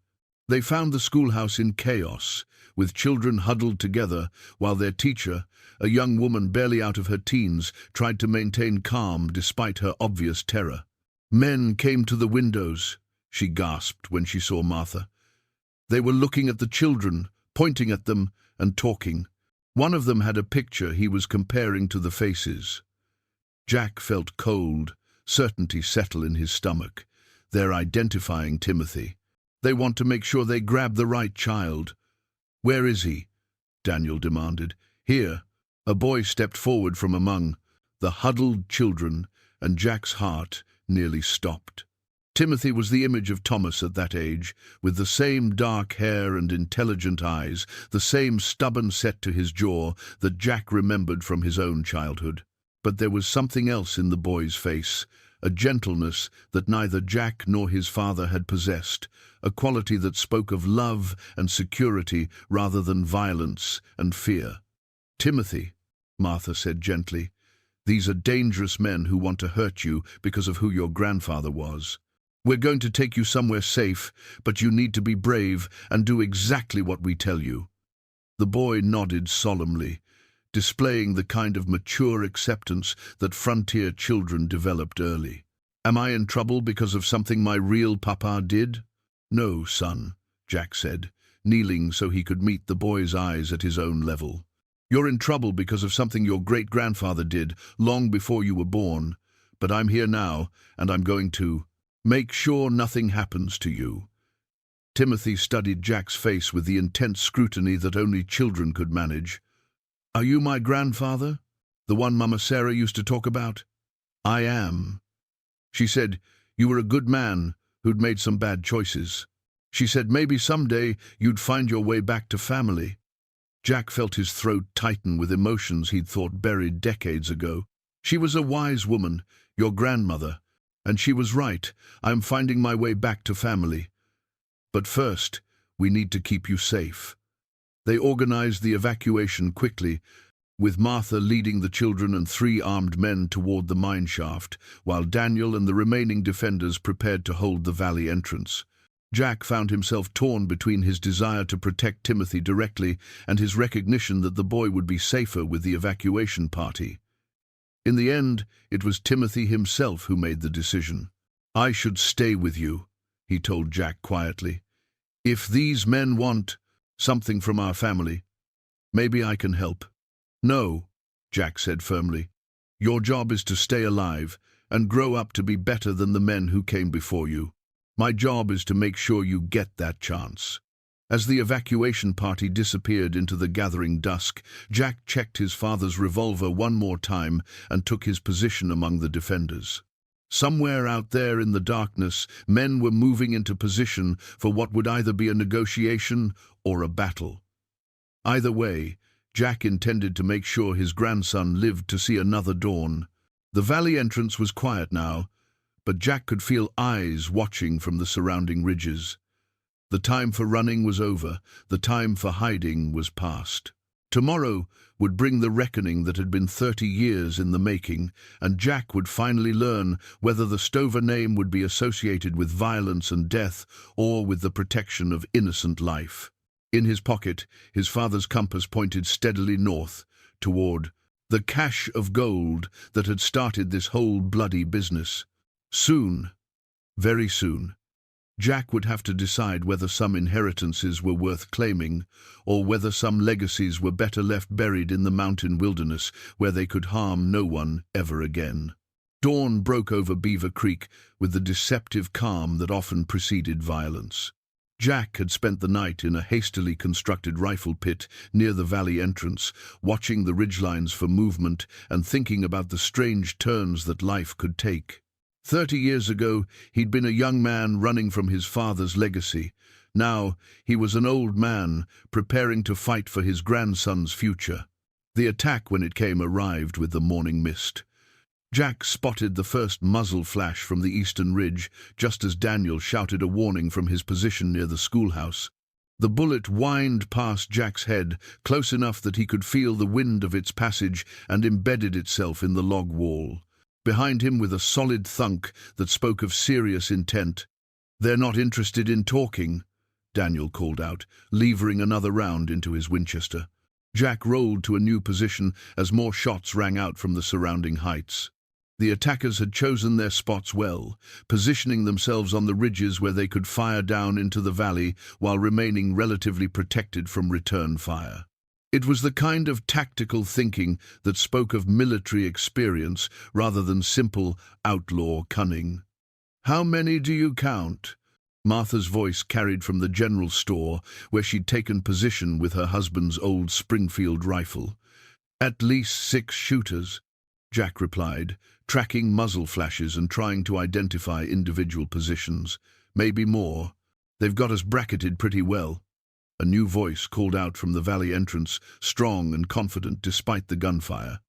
They found the schoolhouse in chaos, with children huddled together, while their teacher, a young woman barely out of her teens, tried to maintain calm despite her obvious terror. "Men came to the windows," she gasped when she saw Martha. "They were looking at the children, pointing at them, and talking. One of them had a picture he was comparing to the faces." Jack felt cold, certainty settle in his stomach. They're identifying Timothy. They want to make sure they grab the right child. "Where is he?" Daniel demanded. "Here." A boy stepped forward from among the huddled children, and Jack's heart nearly stopped. Timothy was the image of Thomas at that age, with the same dark hair and intelligent eyes, the same stubborn set to his jaw that Jack remembered from his own childhood. But there was something else in the boy's face, a gentleness that neither Jack nor his father had possessed, a quality that spoke of love and security rather than violence and fear. "Timothy," Martha said gently, "these are dangerous men who want to hurt you because of who your grandfather was. We're going to take you somewhere safe, but you need to be brave and do exactly what we tell you." The boy nodded solemnly, displaying the kind of mature acceptance that frontier children developed early. "Am I in trouble because of something my real papa did?" "No, son," Jack said, kneeling so he could meet the boy's eyes at his own level. "You're in trouble because of something your great-grandfather did long before you were born, but I'm here now, and I'm going to make sure nothing happens to you." Timothy studied Jack's face with the intense scrutiny that only children could manage. "Are you my grandfather? The one Mama Sarah used to talk about?" "I am. She said you were a good man who'd made some bad choices. She said maybe someday you'd find your way back to family." Jack felt his throat tighten with emotions he'd thought buried decades ago. "She was a wise woman, your grandmother. And she was right. I'm finding my way back to family. But first, we need to keep you safe." They organized the evacuation quickly, with Martha leading the children and 3 armed men toward the mine shaft, while Daniel and the remaining defenders prepared to hold the valley entrance. Jack found himself torn between his desire to protect Timothy directly and his recognition that the boy would be safer with the evacuation party. In the end, it was Timothy himself who made the decision. "I should stay with you," he told Jack quietly. "If these men want something from our family, maybe I can help." "No," Jack said firmly. "Your job is to stay alive and grow up to be better than the men who came before you. My job is to make sure you get that chance." As the evacuation party disappeared into the gathering dusk, Jack checked his father's revolver one more time and took his position among the defenders. Somewhere out there in the darkness, men were moving into position for what would either be a negotiation or a battle. Either way, Jack intended to make sure his grandson lived to see another dawn. The valley entrance was quiet now, but Jack could feel eyes watching from the surrounding ridges. The time for running was over, the time for hiding was past. Tomorrow would bring the reckoning that had been 30 years in the making, and Jack would finally learn whether the Stover name would be associated with violence and death or with the protection of innocent life. In his pocket, his father's compass pointed steadily north, toward the cache of gold that had started this whole bloody business. Soon, very soon, Jack would have to decide whether some inheritances were worth claiming, or whether some legacies were better left buried in the mountain wilderness where they could harm no one ever again. Dawn broke over Beaver Creek with the deceptive calm that often preceded violence. Jack had spent the night in a hastily constructed rifle pit near the valley entrance, watching the ridgelines for movement and thinking about the strange turns that life could take. 30 years ago, he'd been a young man running from his father's legacy. Now, he was an old man, preparing to fight for his grandson's future. The attack, when it came, arrived with the morning mist. Jack spotted the first muzzle flash from the eastern ridge, just as Daniel shouted a warning from his position near the schoolhouse. The bullet whined past Jack's head, close enough that he could feel the wind of its passage, and embedded itself in the log wall. Behind him, with a solid thunk that spoke of serious intent. "They're not interested in talking," Daniel called out, levering another round into his Winchester. Jack rolled to a new position as more shots rang out from the surrounding heights. The attackers had chosen their spots well, positioning themselves on the ridges where they could fire down into the valley while remaining relatively protected from return fire. It was the kind of tactical thinking that spoke of military experience rather than simple outlaw cunning. "How many do you count?" Martha's voice carried from the general store, where she'd taken position with her husband's old Springfield rifle. "At least 6 shooters," Jack replied, tracking muzzle flashes and trying to identify individual positions. "Maybe more. They've got us bracketed pretty well." A new voice called out from the valley entrance, strong and confident despite the gunfire.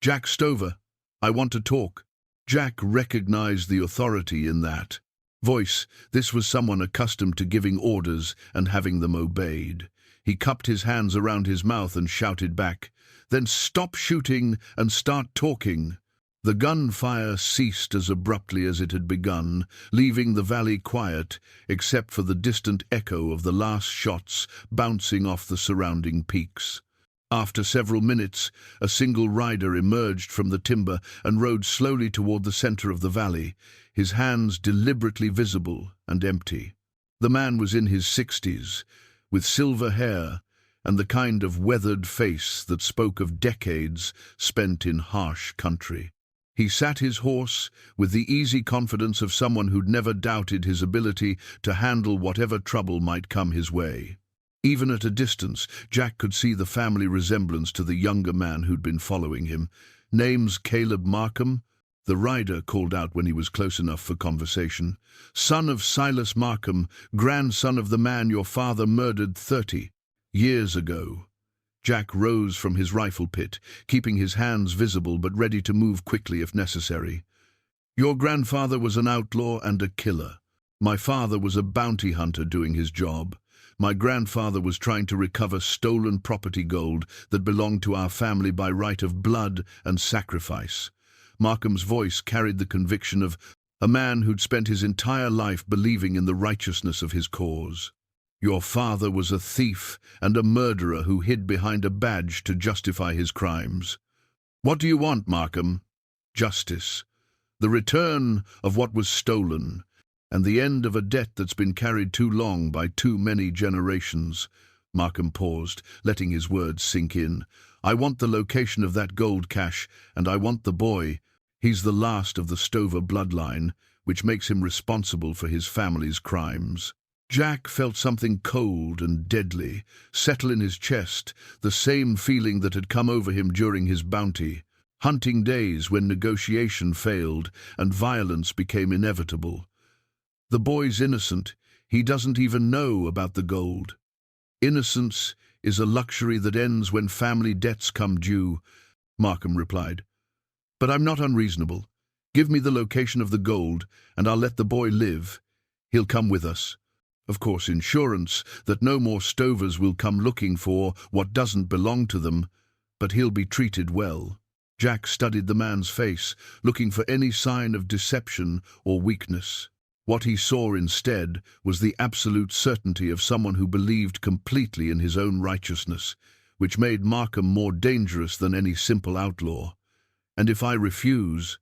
"Jack Stover, I want to talk." Jack recognized the authority in that voice. This was someone accustomed to giving orders and having them obeyed. He cupped his hands around his mouth and shouted back, "Then stop shooting and start talking." The gunfire ceased as abruptly as it had begun, leaving the valley quiet, except for the distant echo of the last shots bouncing off the surrounding peaks. After several minutes, a single rider emerged from the timber and rode slowly toward the center of the valley, his hands deliberately visible and empty. The man was in his 60s, with silver hair and the kind of weathered face that spoke of decades spent in harsh country. He sat his horse with the easy confidence of someone who'd never doubted his ability to handle whatever trouble might come his way. Even at a distance, Jack could see the family resemblance to the younger man who'd been following him. "Name's Caleb Markham," the rider called out when he was close enough for conversation. "Son of Silas Markham, grandson of the man your father murdered 30 years ago." Jack rose from his rifle pit, keeping his hands visible but ready to move quickly if necessary. "Your grandfather was an outlaw and a killer. My father was a bounty hunter doing his job. My grandfather was trying to recover stolen property gold that belonged to our family by right of blood and sacrifice." Markham's voice carried the conviction of a man who'd spent his entire life believing in the righteousness of his cause. "Your father was a thief and a murderer who hid behind a badge to justify his crimes. What do you want, Markham?" "Justice. The return of what was stolen, and the end of a debt that's been carried too long by too many generations." Markham paused, letting his words sink in. "I want the location of that gold cache, and I want the boy. He's the last of the Stover bloodline, which makes him responsible for his family's crimes." Jack felt something cold and deadly settle in his chest, the same feeling that had come over him during his bounty hunting days when negotiation failed and violence became inevitable. The boy's innocent. He doesn't even know about the gold. "Innocence is a luxury that ends when family debts come due," Markham replied. "But I'm not unreasonable. Give me the location of the gold, and I'll let the boy live. He'll come with us. Of course, insurance that no more Stovers will come looking for what doesn't belong to them, but he'll be treated well." Jack studied the man's face, looking for any sign of deception or weakness. What he saw instead was the absolute certainty of someone who believed completely in his own righteousness, which made Markham more dangerous than any simple outlaw. "And if I refuse,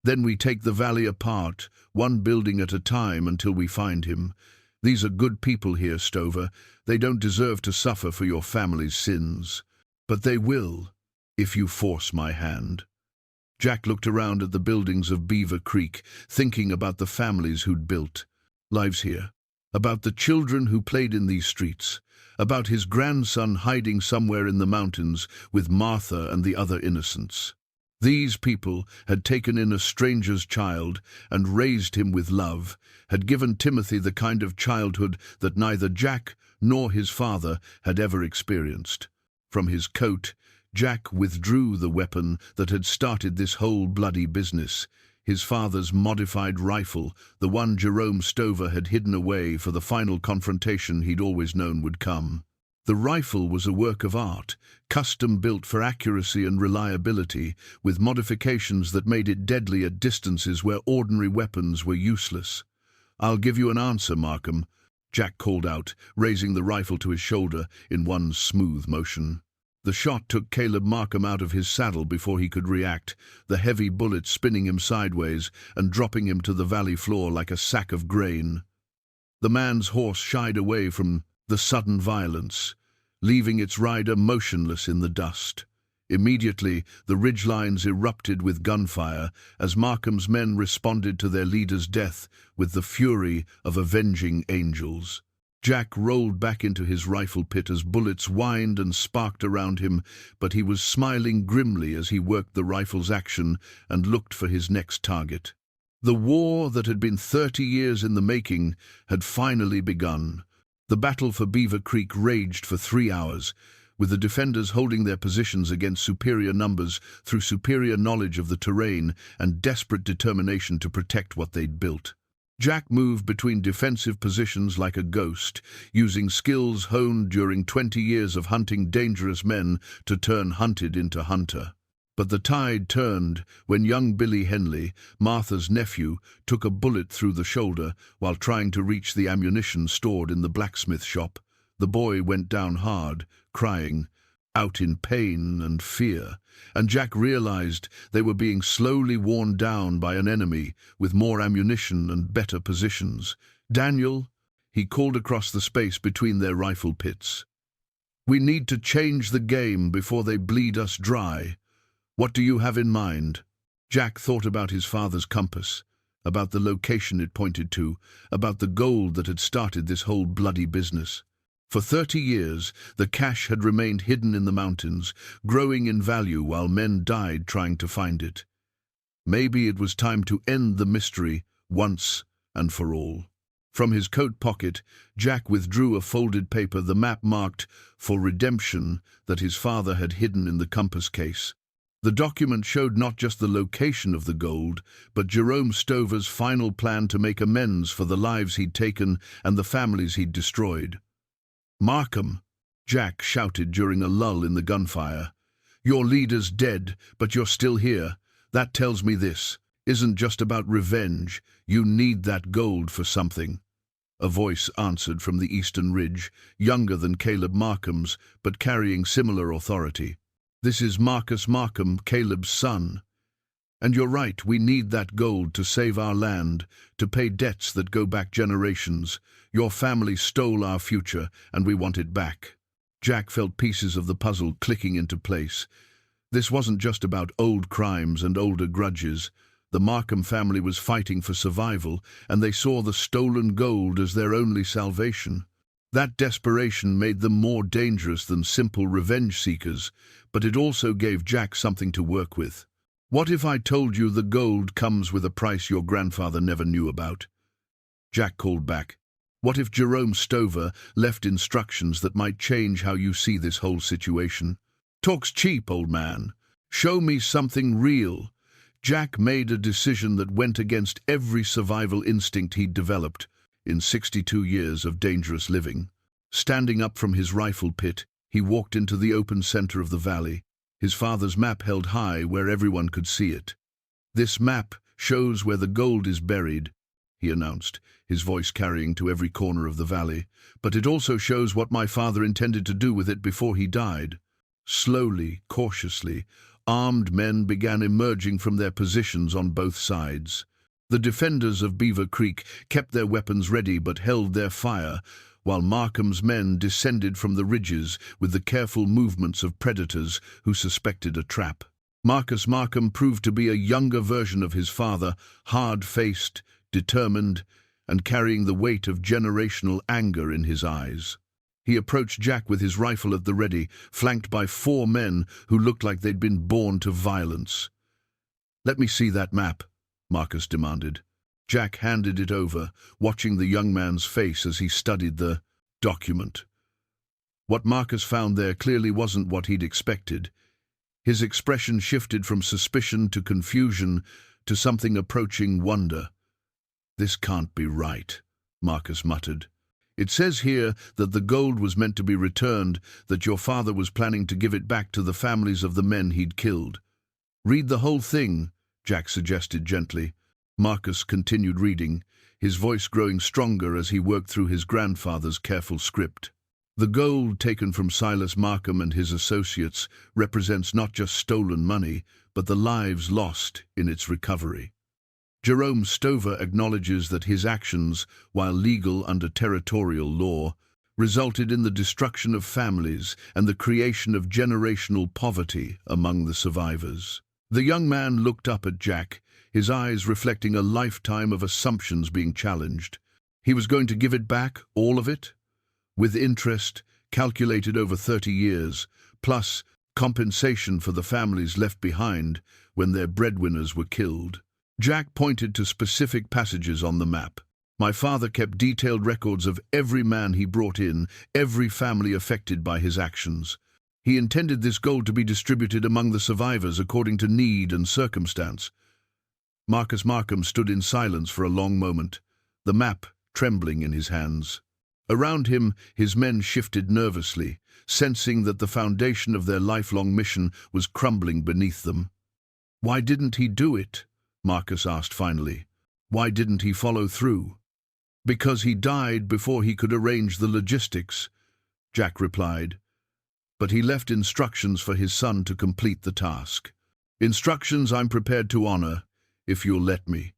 then we take the valley apart, one building at a time until we find him. These are good people here, Stover. They don't deserve to suffer for your family's sins. But they will, if you force my hand." Jack looked around at the buildings of Beaver Creek, thinking about the families who'd built lives here, about the children who played in these streets, about his grandson hiding somewhere in the mountains with Martha and the other innocents. These people had taken in a stranger's child and raised him with love, had given Timothy the kind of childhood that neither Jack nor his father had ever experienced. From his coat, Jack withdrew the weapon that had started this whole bloody business, his father's modified rifle, the one Jerome Stover had hidden away for the final confrontation he'd always known would come. The rifle was a work of art, custom-built for accuracy and reliability, with modifications that made it deadly at distances where ordinary weapons were useless. "I'll give you an answer, Markham," Jack called out, raising the rifle to his shoulder in one smooth motion. The shot took Caleb Markham out of his saddle before he could react, the heavy bullet spinning him sideways and dropping him to the valley floor like a sack of grain. The man's horse shied away from the sudden violence, leaving its rider motionless in the dust. Immediately, the ridgelines erupted with gunfire as Markham's men responded to their leader's death with the fury of avenging angels. Jack rolled back into his rifle pit as bullets whined and sparked around him, but he was smiling grimly as he worked the rifle's action and looked for his next target. The war that had been 30 years in the making had finally begun. The battle for Beaver Creek raged for 3 hours, with the defenders holding their positions against superior numbers through superior knowledge of the terrain and desperate determination to protect what they'd built. Jack moved between defensive positions like a ghost, using skills honed during 20 years of hunting dangerous men to turn hunted into hunter. But the tide turned when young Billy Henley, Martha's nephew, took a bullet through the shoulder while trying to reach the ammunition stored in the blacksmith shop. The boy went down hard, crying out in pain and fear, and Jack realized they were being slowly worn down by an enemy with more ammunition and better positions. "Daniel," he called across the space between their rifle pits. "We need to change the game before they bleed us dry. What do you have in mind?" Jack thought about his father's compass, about the location it pointed to, about the gold that had started this whole bloody business. For 30 years, the cache had remained hidden in the mountains, growing in value while men died trying to find it. Maybe it was time to end the mystery once and for all. From his coat pocket, Jack withdrew a folded paper, the map marked for redemption that his father had hidden in the compass case. The document showed not just the location of the gold, but Jerome Stover's final plan to make amends for the lives he'd taken and the families he'd destroyed. "Markham," Jack shouted during a lull in the gunfire. "Your leader's dead, but you're still here. That tells me this isn't just about revenge. You need that gold for something." A voice answered from the eastern ridge, younger than Caleb Markham's, but carrying similar authority. "This is Marcus Markham, Caleb's son. And you're right, we need that gold to save our land, to pay debts that go back generations. Your family stole our future, and we want it back." Jack felt pieces of the puzzle clicking into place. This wasn't just about old crimes and older grudges. The Markham family was fighting for survival, and they saw the stolen gold as their only salvation. That desperation made them more dangerous than simple revenge seekers, but it also gave Jack something to work with. "What if I told you the gold comes with a price your grandfather never knew about?" Jack called back. "What if Jerome Stover left instructions that might change how you see this whole situation?" "Talk's cheap, old man. Show me something real." Jack made a decision that went against every survival instinct he'd developed in 62 years of dangerous living. Standing up from his rifle pit, he walked into the open center of the valley, his father's map held high where everyone could see it. "This map shows where the gold is buried," he announced, his voice carrying to every corner of the valley. "But it also shows what my father intended to do with it before he died." Slowly, cautiously, armed men began emerging from their positions on both sides. The defenders of Beaver Creek kept their weapons ready but held their fire, while Markham's men descended from the ridges with the careful movements of predators who suspected a trap. Marcus Markham proved to be a younger version of his father, hard-faced, determined, and carrying the weight of generational anger in his eyes. He approached Jack with his rifle at the ready, flanked by 4 men who looked like they'd been born to violence. "Let me see that map," Marcus demanded. Jack handed it over, watching the young man's face as he studied the document. What Marcus found there clearly wasn't what he'd expected. His expression shifted from suspicion to confusion to something approaching wonder. "This can't be right," Marcus muttered. "It says here that the gold was meant to be returned, that your father was planning to give it back to the families of the men he'd killed." "Read the whole thing," Jack suggested gently. Marcus continued reading, his voice growing stronger as he worked through his grandfather's careful script. "The gold taken from Silas Markham and his associates represents not just stolen money, but the lives lost in its recovery. Jerome Stover acknowledges that his actions, while legal under territorial law, resulted in the destruction of families and the creation of generational poverty among the survivors." The young man looked up at Jack, his eyes reflecting a lifetime of assumptions being challenged. He was going to give it back, all of it? With interest, calculated over 30 years, plus compensation for the families left behind when their breadwinners were killed. Jack pointed to specific passages on the map. "My father kept detailed records of every man he brought in, every family affected by his actions. He intended this gold to be distributed among the survivors according to need and circumstance." Marcus Markham stood in silence for a long moment, the map trembling in his hands. Around him, his men shifted nervously, sensing that the foundation of their lifelong mission was crumbling beneath them. "Why didn't he do it?" Marcus asked finally. "Why didn't he follow through?" "Because he died before he could arrange the logistics," Jack replied. "But he left instructions for his son to complete the task. Instructions I'm prepared to honor, if you'll let me."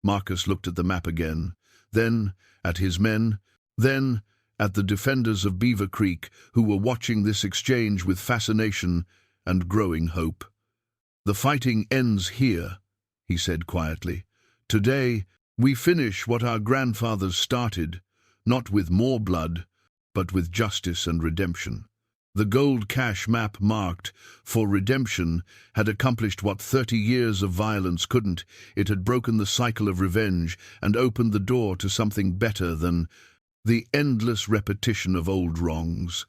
Marcus looked at the map again, then at his men, then at the defenders of Beaver Creek who were watching this exchange with fascination and growing hope. "The fighting ends here," he said quietly. "Today, we finish what our grandfathers started, not with more blood, but with justice and redemption." The gold cash map marked, for redemption, had accomplished what 30 years of violence couldn't. It had broken the cycle of revenge and opened the door to something better than the endless repetition of old wrongs.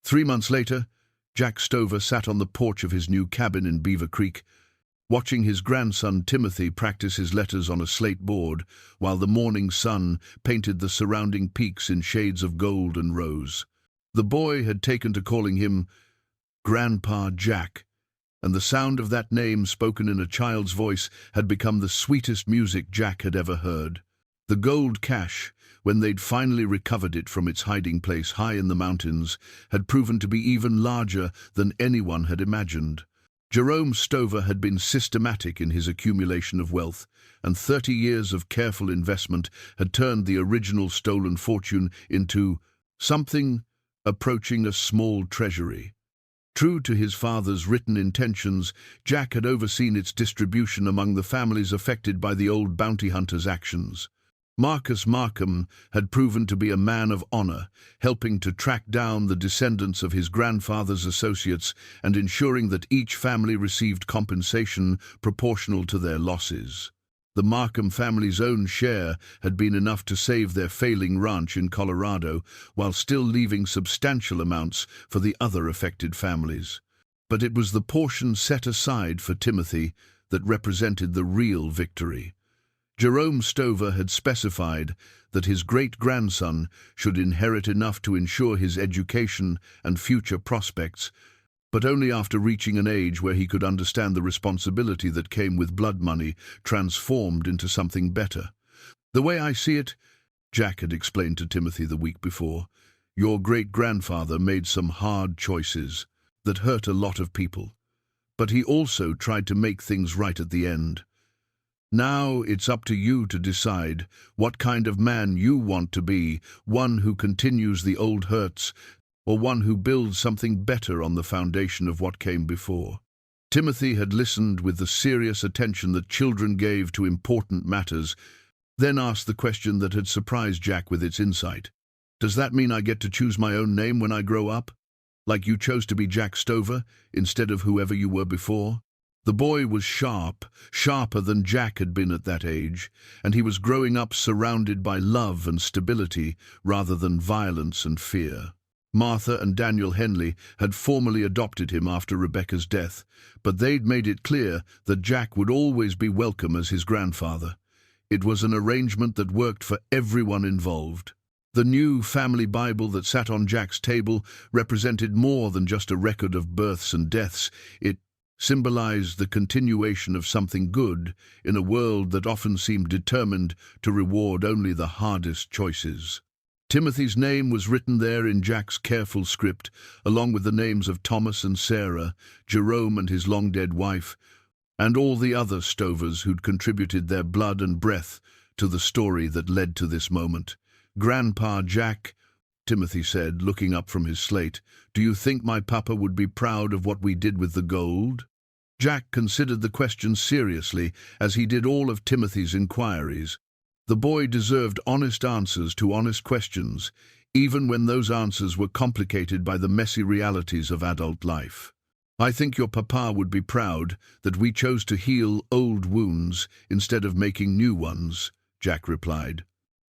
3 months later, Jack Stover sat on the porch of his new cabin in Beaver Creek, watching his grandson Timothy practice his letters on a slate board, while the morning sun painted the surrounding peaks in shades of gold and rose. The boy had taken to calling him Grandpa Jack, and the sound of that name spoken in a child's voice had become the sweetest music Jack had ever heard. The gold cache, when they'd finally recovered it from its hiding place high in the mountains, had proven to be even larger than anyone had imagined. Jerome Stover had been systematic in his accumulation of wealth, and 30 years of careful investment had turned the original stolen fortune into something approaching a small treasury. True to his father's written intentions, Jack had overseen its distribution among the families affected by the old bounty hunter's actions. Marcus Markham had proven to be a man of honor, helping to track down the descendants of his grandfather's associates and ensuring that each family received compensation proportional to their losses. The Markham family's own share had been enough to save their failing ranch in Colorado, while still leaving substantial amounts for the other affected families. But it was the portion set aside for Timothy that represented the real victory. Jerome Stover had specified that his great-grandson should inherit enough to ensure his education and future prospects, but only after reaching an age where he could understand the responsibility that came with blood money transformed into something better. "The way I see it," Jack had explained to Timothy the week before, "your great-grandfather made some hard choices that hurt a lot of people, but he also tried to make things right at the end. Now it's up to you to decide what kind of man you want to be, one who continues the old hurts, or one who builds something better on the foundation of what came before." Timothy had listened with the serious attention that children gave to important matters, then asked the question that had surprised Jack with its insight. "Does that mean I get to choose my own name when I grow up? Like you chose to be Jack Stover instead of whoever you were before?" The boy was sharper than Jack had been at that age, and he was growing up surrounded by love and stability rather than violence and fear. Martha and Daniel Henley had formally adopted him after Rebecca's death, but they'd made it clear that Jack would always be welcome as his grandfather. It was an arrangement that worked for everyone involved. The new family Bible that sat on Jack's table represented more than just a record of births and deaths. It symbolized the continuation of something good in a world that often seemed determined to reward only the hardest choices. Timothy's name was written there in Jack's careful script, along with the names of Thomas and Sarah, Jerome and his long-dead wife, and all the other Stovers who'd contributed their blood and breath to the story that led to this moment. "Grandpa Jack," Timothy said, looking up from his slate, "do you think my papa would be proud of what we did with the gold?" Jack considered the question seriously, as he did all of Timothy's inquiries. The boy deserved honest answers to honest questions, even when those answers were complicated by the messy realities of adult life. "I think your papa would be proud that we chose to heal old wounds instead of making new ones," Jack replied.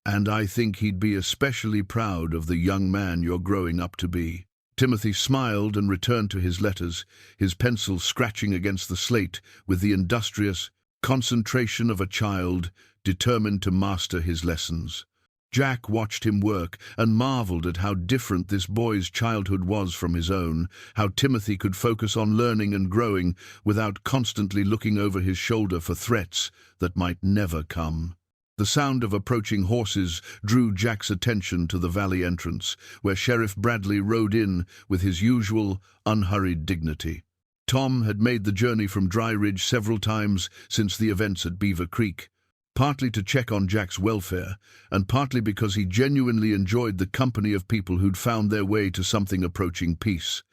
"And I think he'd be especially proud of the young man you're growing up to be." Timothy smiled and returned to his letters, his pencil scratching against the slate with the industrious concentration of a child determined to master his lessons. Jack watched him work and marveled at how different this boy's childhood was from his own, how Timothy could focus on learning and growing without constantly looking over his shoulder for threats that might never come. The sound of approaching horses drew Jack's attention to the valley entrance, where Sheriff Bradley rode in with his usual, unhurried dignity. Tom had made the journey from Dry Ridge several times since the events at Beaver Creek, partly to check on Jack's welfare, and partly because he genuinely enjoyed the company of people who'd found their way to something approaching peace.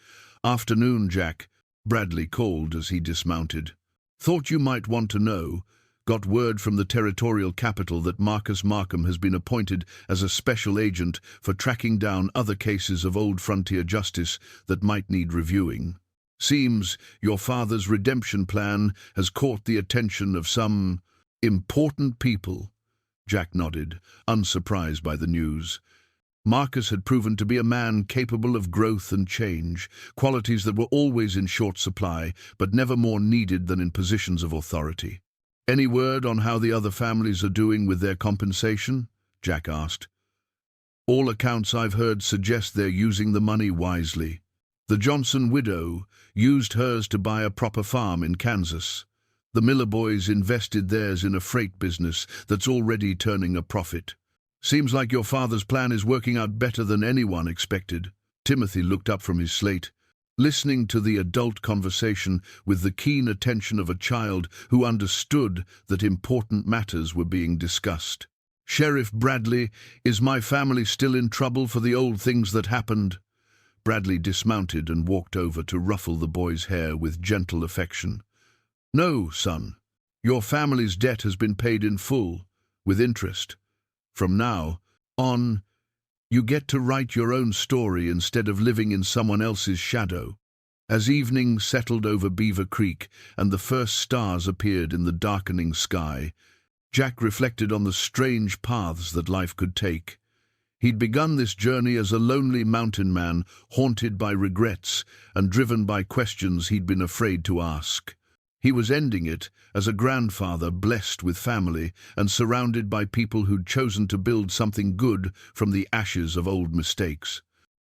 "Afternoon, Jack," Bradley called as he dismounted. "Thought you might want to know. Got word from the territorial capital that Marcus Markham has been appointed as a special agent for tracking down other cases of old frontier justice that might need reviewing. Seems your father's redemption plan has caught the attention of some important people." Jack nodded, unsurprised by the news. Marcus had proven to be a man capable of growth and change, qualities that were always in short supply, but never more needed than in positions of authority. "Any word on how the other families are doing with their compensation?" Jack asked. "All accounts I've heard suggest they're using the money wisely. The Johnson widow used hers to buy a proper farm in Kansas. The Miller boys invested theirs in a freight business that's already turning a profit. Seems like your father's plan is working out better than anyone expected." Timothy looked up from his slate, listening to the adult conversation with the keen attention of a child who understood that important matters were being discussed. "Sheriff Bradley, is my family still in trouble for the old things that happened?" Bradley dismounted and walked over to ruffle the boy's hair with gentle affection. "No, son. Your family's debt has been paid in full, with interest. From now on, you get to write your own story instead of living in someone else's shadow." As evening settled over Beaver Creek and the first stars appeared in the darkening sky, Jack reflected on the strange paths that life could take. He'd begun this journey as a lonely mountain man, haunted by regrets and driven by questions he'd been afraid to ask. He was ending it as a grandfather blessed with family and surrounded by people who'd chosen to build something good from the ashes of old mistakes.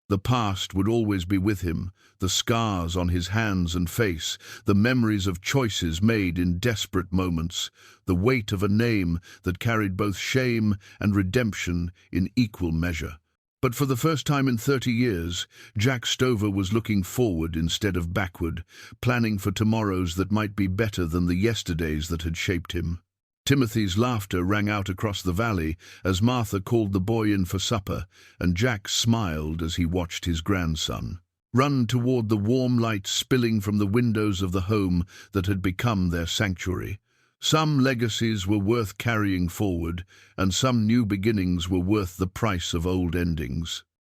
The past would always be with him, the scars on his hands and face, the memories of choices made in desperate moments, the weight of a name that carried both shame and redemption in equal measure. But for the first time in 30 years, Jack Stover was looking forward instead of backward, planning for tomorrows that might be better than the yesterdays that had shaped him. Timothy's laughter rang out across the valley as Martha called the boy in for supper, and Jack smiled as he watched his grandson. run toward the warm light spilling from the windows of the home that had become their sanctuary. Some legacies were worth carrying forward, and some new beginnings were worth the price of old endings.